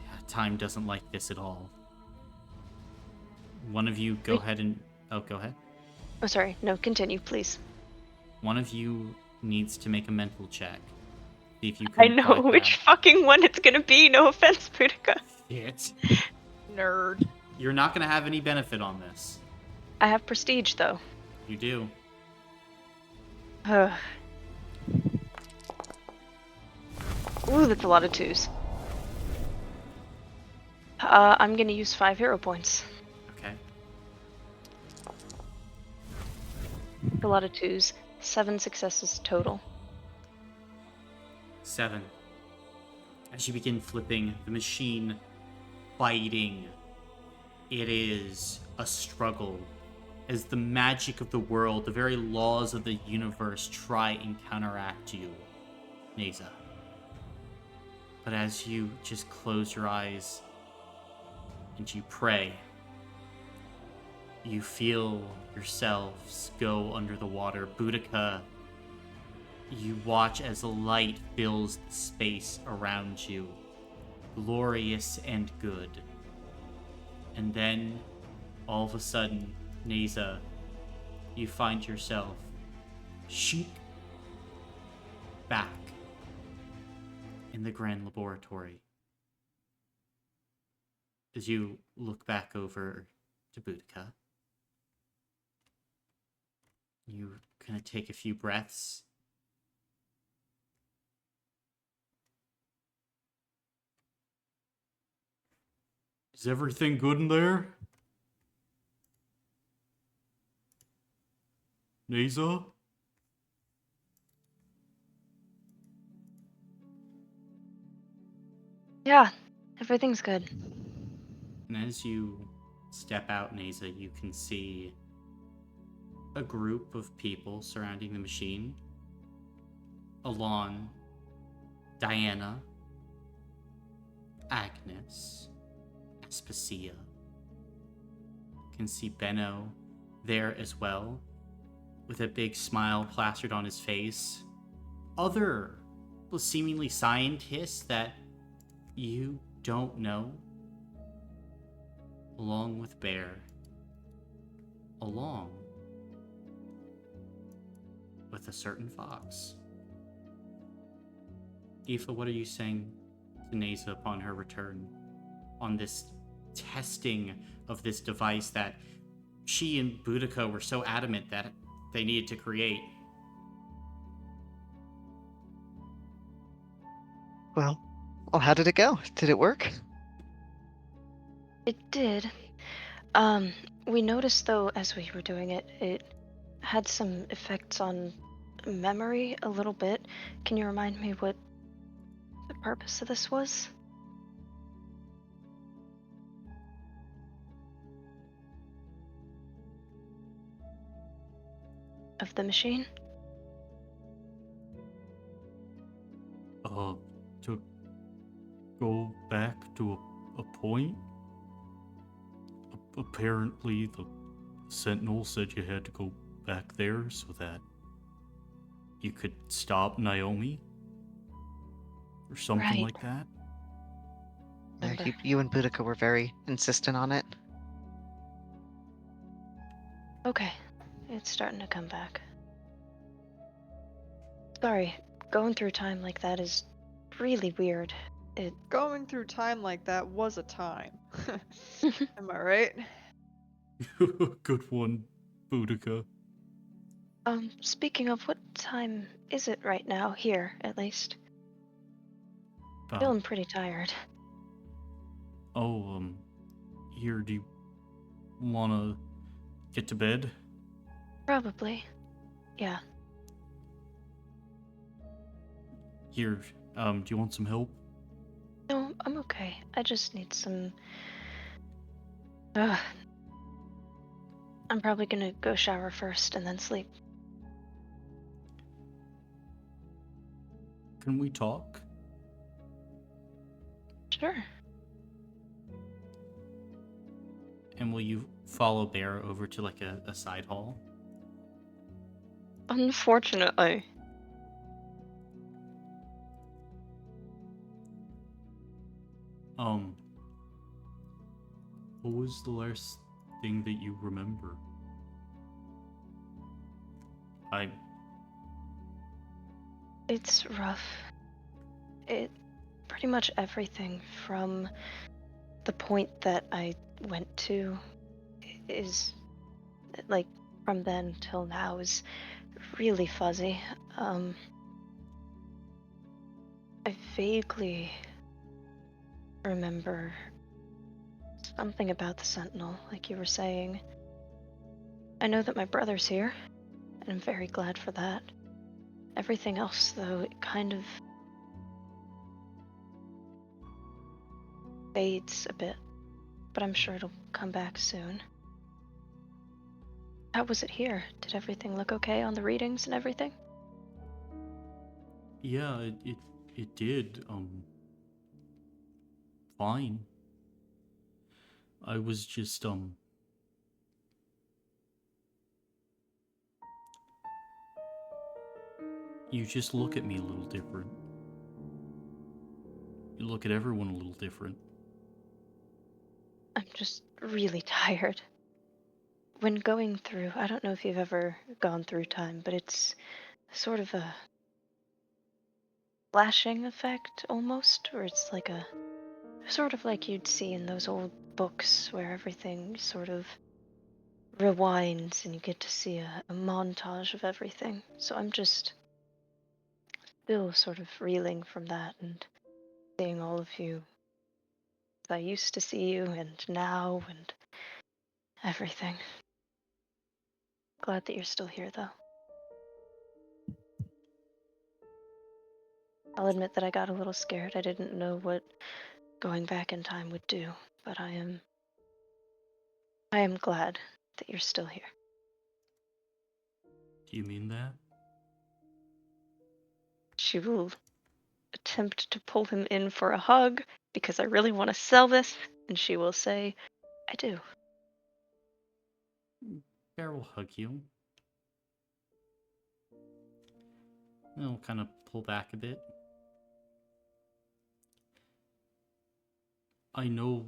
Yeah, time doesn't like this at all. One of you go Wait. ahead and... Oh, go ahead. Oh, sorry. No, continue, please. One of you needs to make a mental check. See if you I can know bypass. which fucking one it's gonna be. No offense, Boudica. Shit. Nerd. You're not going to have any benefit on this. I have prestige, though. You do. Ugh. Ooh, that's a lot of 2s. I'm gonna use 5 hero points. Okay. A lot of 2s. 7 successes total. 7. As you begin flipping, the machine fighting. It is a struggle. As the magic of the world, the very laws of the universe try and counteract you, Neza. But as you just close your eyes and you pray, you feel yourselves go under the water. Boudica, you watch as the light fills the space around you, glorious and good. And then, all of a sudden, Neza, you find yourself chic back in the Grand Laboratory. As you look back over to Boudica, you kind of take a few breaths. Is everything good in there? Neza? Yeah, everything's good. And as you step out, Neza, you can see a group of people surrounding the machine. Alon, Diana, Agnes, Aspasia. You can see Benno there as well, with a big smile plastered on his face. Other seemingly scientists that you don't know, along with Bear, along with a certain fox. Aoife, what are you saying to Neza upon her return on this testing of this device that she and Boudica were so adamant that they needed to create? Well, how did it go? Did it work? It did. We noticed though, as we were doing it, it had some effects on memory a little bit. Can you remind me what the purpose of this was? Of the machine? To go back to a point? Apparently the Sentinel said you had to go back there so that you could stop Naomi? Or something Right. like that? You and Boudica were very insistent on it. Okay, it's starting to come back. Sorry, going through time like that is really weird. Going through time like that was a time. Am I right? Good one, Boudica. Speaking of, what time is it right now? Here, at least. Uh, Feeling pretty tired. oh, here, do you wanna get to bed? Probably. Yeah. Here, do you want some help? No, I'm okay. I just need some. Ugh. I'm probably gonna go shower first and then sleep. Can we talk? Sure. And will you follow Bear over to like a side hall? Unfortunately. Um, what was the last thing that you remember? I It's rough. It pretty much everything from the point that I went to is like from then till now is really fuzzy. I vaguely remember something about the Sentinel, like you were saying. I know that my brother's here, and I'm very glad for that. Everything else, though, it kind of fades a bit, but I'm sure it'll come back soon. How was it here? Did everything look okay on the readings and everything? yeah, it did. Fine. I was just you just look at me a little different. You look at everyone a little different. I'm just really tired. When going through, I don't know if you've ever gone through time, but it's sort of a flashing effect almost, where it's like a sort of like you'd see in those old books where everything sort of rewinds and you get to see a montage of everything. So I'm just still sort of reeling from that and seeing all of you as I used to see you and now and everything. Glad that you're still here though. I'll admit that I got a little scared. I didn't know what going back in time would do, but I am glad that you're still here. Do you mean that? She will attempt to pull him in for a hug because I really want to sell this, and she will say, I do. Bear will hug you. And he'll kind of pull back a bit. I know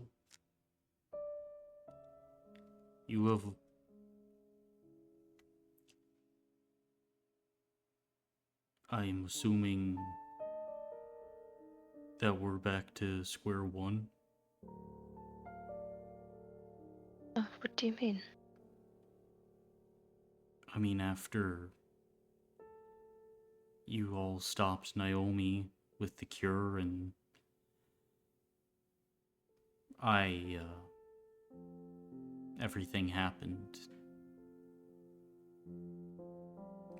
you have. I'm assuming that we're back to square one. What do you mean? I mean, after you all stopped Naomi with the cure, and everything happened.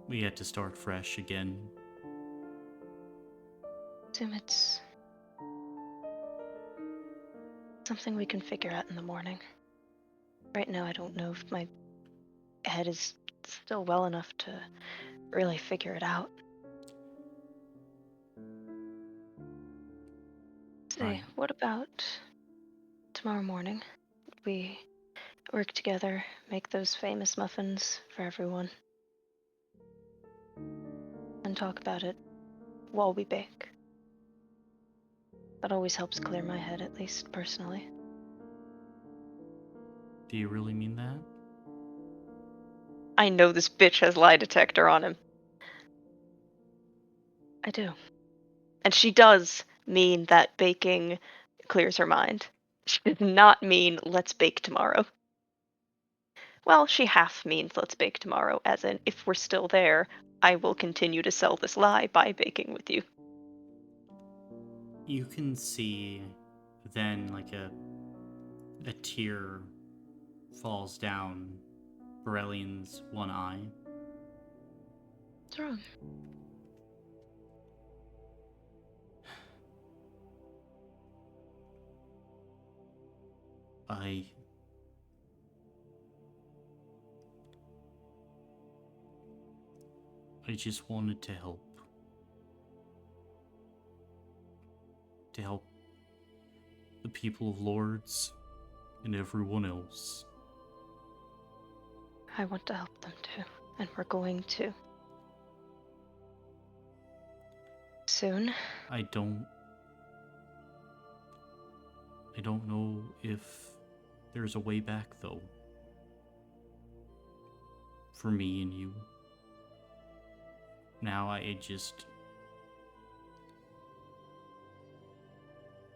We had to start fresh again. Tim, it's something we can figure out in the morning. Right now, I don't know if my head is still well enough to really figure it out. Say, what about tomorrow morning? We work together, make those famous muffins for everyone, and talk about it while we bake. That always helps clear my head, at least personally. Do you really mean that? I know this bitch has lie detector on him. I do. And she does mean that baking clears her mind. She does not mean let's bake tomorrow. well, she half means let's bake tomorrow, as in, if we're still there, I will continue to sell this lie by baking with you. You can see then like a tear falls down Borellian's one eye. What's wrong? I just wanted to help. To help the people of Lords and everyone else. I want to help them too, and we're going to. Soon. I don't know if there's a way back, though. For me and you. Now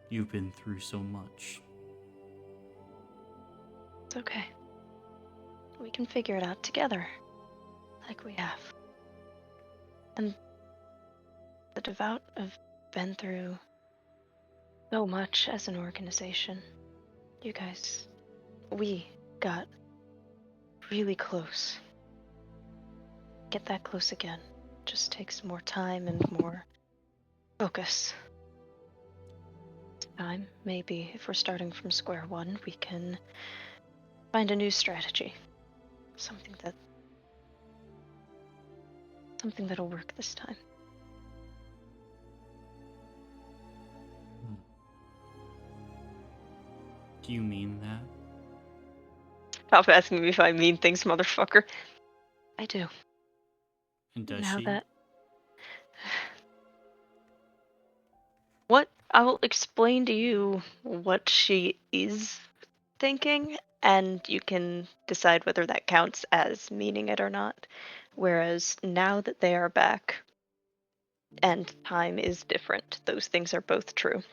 you've been through so much. It's okay. We can figure it out together. Like we have. And the Devout have been through so much as an organization. You guys, we got really close. Get that close again. Just takes more time and more focus. This time, maybe if we're starting from square one, we can find a new strategy. Something that'll work this time. Do you mean that? Stop asking me if I mean things, motherfucker. I do. And does Now she? that... What? I will explain to you what she is thinking, and you can decide whether that counts as meaning it or not. Whereas now that they are back, and time is different, those things are both true.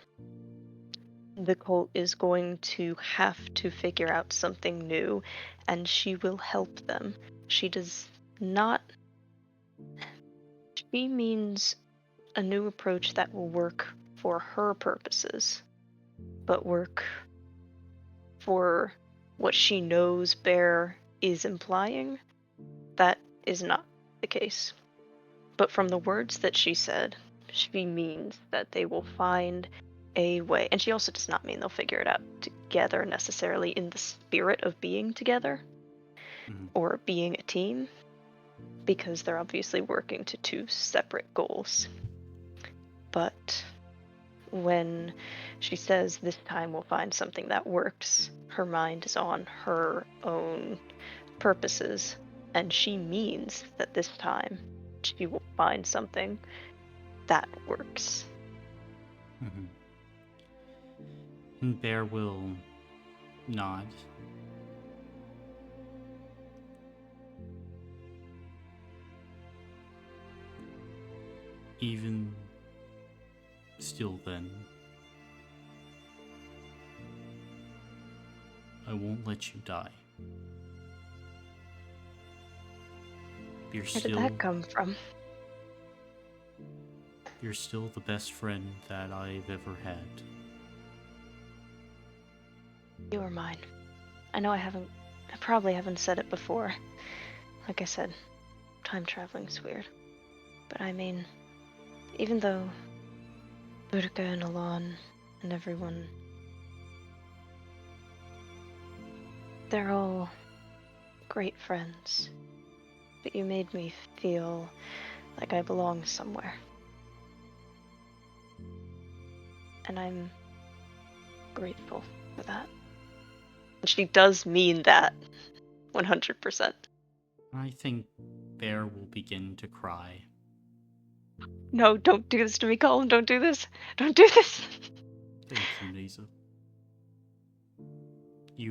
The cult is going to have to figure out something new, and she will help them. She does not... She means a new approach that will work for her purposes, but work for what she knows Bear is implying. That is not the case. But from the words that she said, she means that they will find a way. And she also does not mean they'll figure it out together necessarily in the spirit of being together or being a team, because they're obviously working to two separate goals. But when she says this time we'll find something that works, her mind is on her own purposes, and she means that this time she will find something that works. And Bear will nod. Even still then, I won't let you die. Where did that come from? You're still the best friend that I've ever had. You are mine. I know I probably haven't said it before. Like I said, time traveling's weird. But I mean, even though Boudica and Alon and everyone, they're all great friends, but you made me feel like I belong somewhere. And I'm grateful for that. And she does mean that 100%. I think Bear will begin to cry. No, don't do this to me, Colin. Don't do this. Don't do this. Thank you, Neza.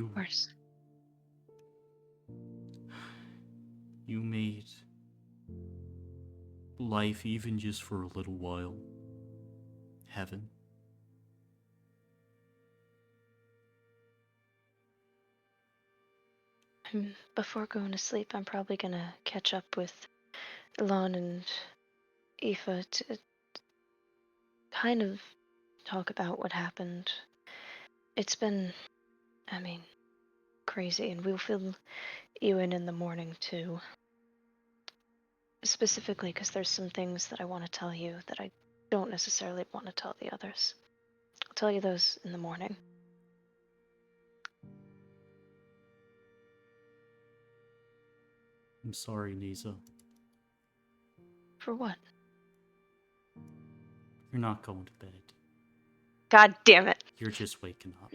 Of course. You made life, even just for a little while, heaven. Before going to sleep, I'm probably gonna catch up with Elon and Aoife to kind of talk about what happened. It's been, I mean, crazy, and we'll fill you in the morning too. Specifically, because there's some things that I want to tell you that I don't necessarily want to tell the others. I'll tell you those in the morning. I'm sorry, Nisa. For what? You're not going to bed. God damn it! You're just waking up.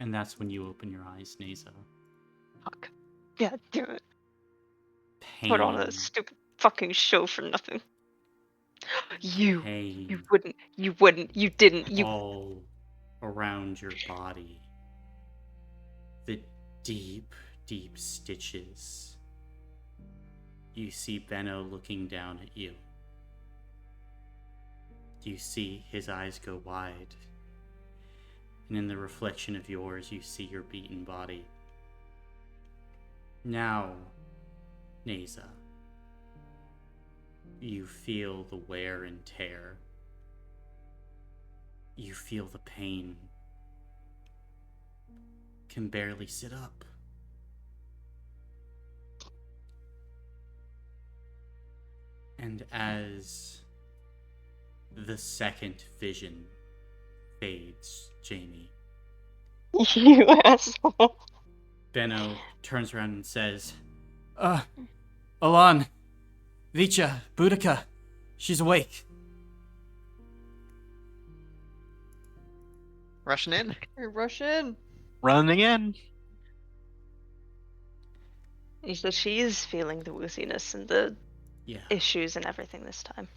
And that's when you open your eyes, Nisa. Fuck. God damn it. Pain. Put on a stupid fucking show for nothing. You Pain you didn't, you. all around your body. The deep, deep stitches. You see Benno looking down at you. You see his eyes go wide. And in the reflection of yours, you see your beaten body. Now, Neza, you feel the wear and tear. You feel the pain. Can barely sit up. And as the second vision fades, Jamie, You asshole. Benno turns around and says, Alan, Vicha, Boudica, she's awake. Rushing in. Hey, rush in. Running in. So she is feeling the wooziness and the Yeah, issues and everything this time.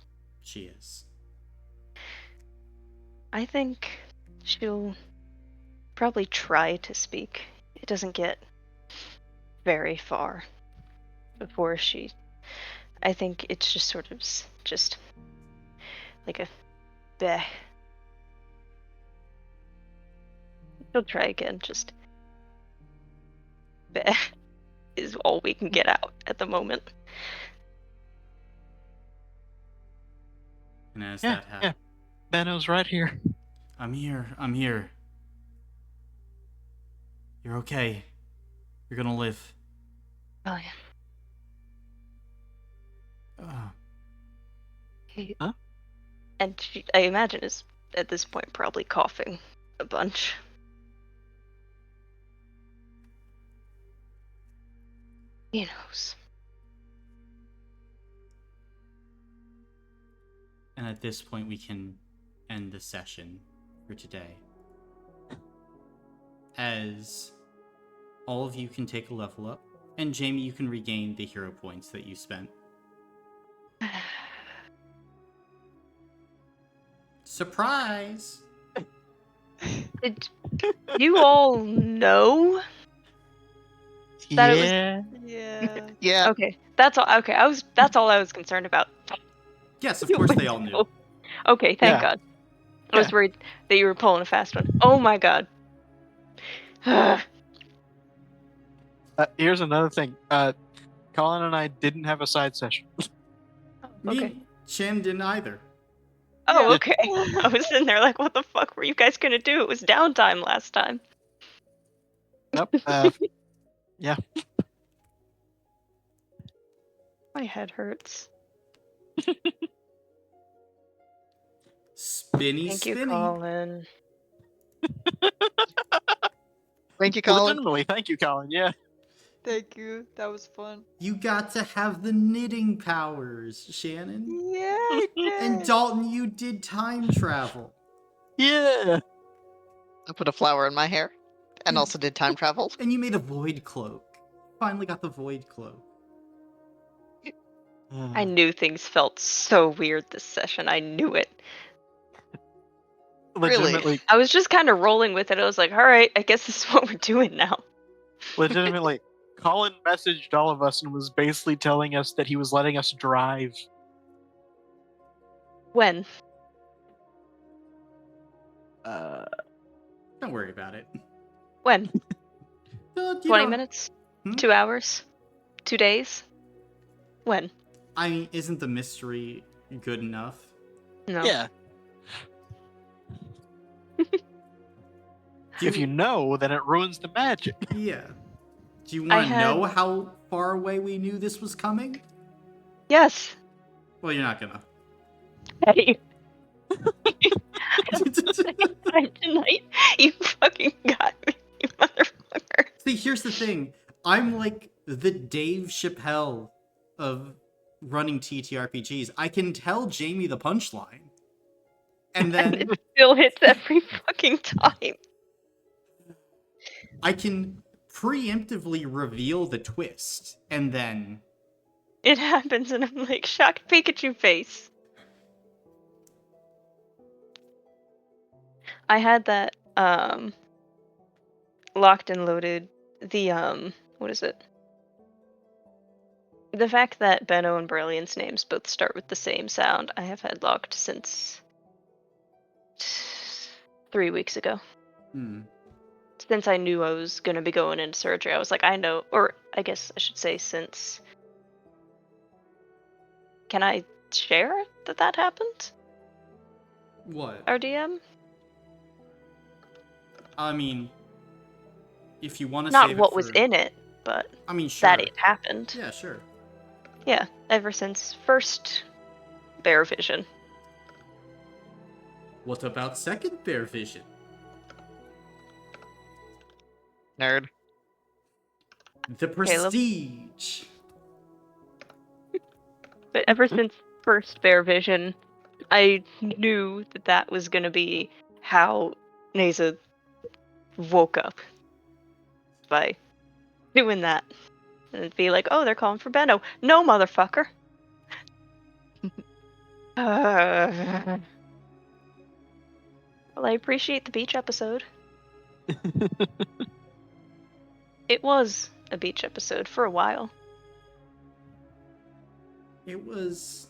she is. I think she'll probably try to speak. It doesn't get very far before she. I think it's just sort of just like a bleh. She'll try again, just bleh is all we can get out at the moment. And as Yeah, that yeah. happens, Benno's right here. I'm here. You're okay. You're gonna live. Oh yeah. Huh? And she, I imagine, is at this point probably coughing a bunch. He knows. And at this point, we can end the session for today. As all of you can take a level up, and Jamie, you can regain the hero points that you spent. Surprise! Did you all know that it was Yeah. Yeah. Yeah. okay? That's all. Okay, that's all I was concerned about. Yes, of course they all knew. Okay, thank Yeah. God. I was Yeah. worried that you were pulling a fast one. Oh my God. Here's another thing. Colin and I didn't have a side session. Okay. Me, Shan didn't either. Oh, Yeah. okay. I was sitting there like, what the fuck were you guys gonna do? It was downtime last time. Nope. Yeah. My head hurts. Spinny, Thank you, spinny. Colin. Thank you, Colin. Legitimately, thank you, Colin. Yeah. Thank you. That was fun. You got to have the knitting powers, Shannon. Yeah, I And did. Dalton, you did time travel. Yeah. I put a flower in my hair, and also did time travel. And you made a void cloak. Finally got the void cloak. I knew things felt so weird this session. I knew it. Legitimately, I was just kind of rolling with it. I was like, all right, I guess this is what we're doing now. legitimately, Colin messaged all of us and was basically telling us that he was letting us drive. When? Uh, Don't worry about it. When? You 20 know, minutes? Hmm? 2 hours? 2 days? When? I mean, isn't the mystery good enough? No. Yeah. Do If you know, then it ruins the magic. Yeah. Do you I want to had- know how far away we knew this was coming? Yes. Well, you're not gonna. Hey. Time tonight. You fucking got me, you motherfucker. See, here's the thing. I'm like the Dave Chappelle of running TTRPGs. I can tell Jamie the punchline. And And then it still hits every fucking time. I can preemptively reveal the twist. And then It happens and I'm like, shocked Pikachu face. I had that, locked and loaded. The, what is it? The fact that Benno and Brilliant's names both start with the same sound, I have had locked since 3 weeks ago. Since I knew I was gonna be going into surgery, I was like, I know, or I guess I should say since. Can I share that happened? what? Our DM? I mean, if you want to Not save what it was for... in it, but I mean, sure. that it happened. Yeah, sure. Yeah, ever since first Bear Vision. What about second Bear Vision? Nerd. The Prestige. But ever since first Bear Vision, I knew that was gonna be how Neza woke up. By doing that. And it'd be like, oh, they're calling for Benno. No, motherfucker. Well, I appreciate the beach episode. It was a beach episode for a while. It was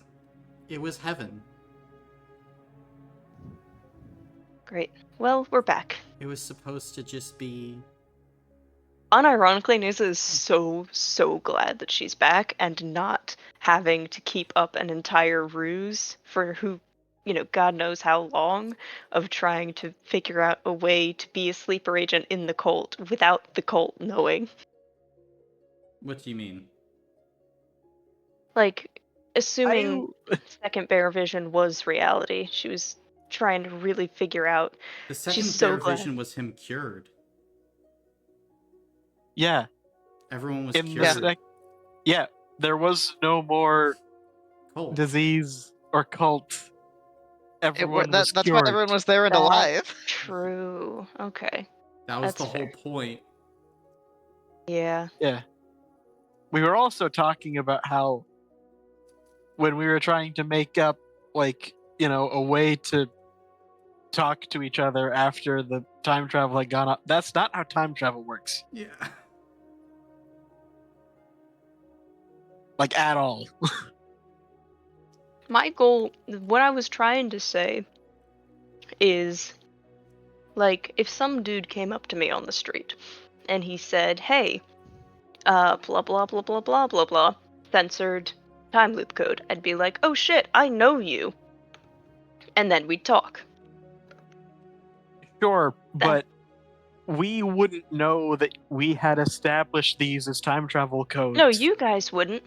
heaven. Great. Well, we're back. It was supposed to just be... Unironically, Nisa is so glad that she's back and not having to keep up an entire ruse for who, God knows how long of trying to figure out a way to be a sleeper agent in the cult without the cult knowing. What do you mean? Like, assuming second Bear Vision was reality, she was trying to really figure out. The She's second so Bear glad. Vision was him cured. Yeah. Everyone was In cured. the yeah, there was no more Cult. disease or cult. Everyone was That's cured. why everyone was there and That's alive. true. Okay. That was That's the whole fair. point. Yeah. Yeah. We were also talking about how when we were trying to make up, like, a way to talk to each other after the time travel had gone up. That's not how time travel works. Yeah. Like, at all. My goal, what I was trying to say is, like, if some dude came up to me on the street and he said, hey, blah, blah, blah, blah, blah, blah, blah, censored time loop code, I'd be like, oh shit, I know you. And then we'd talk. Sure, but we wouldn't know that we had established these as time travel codes. No, you guys wouldn't.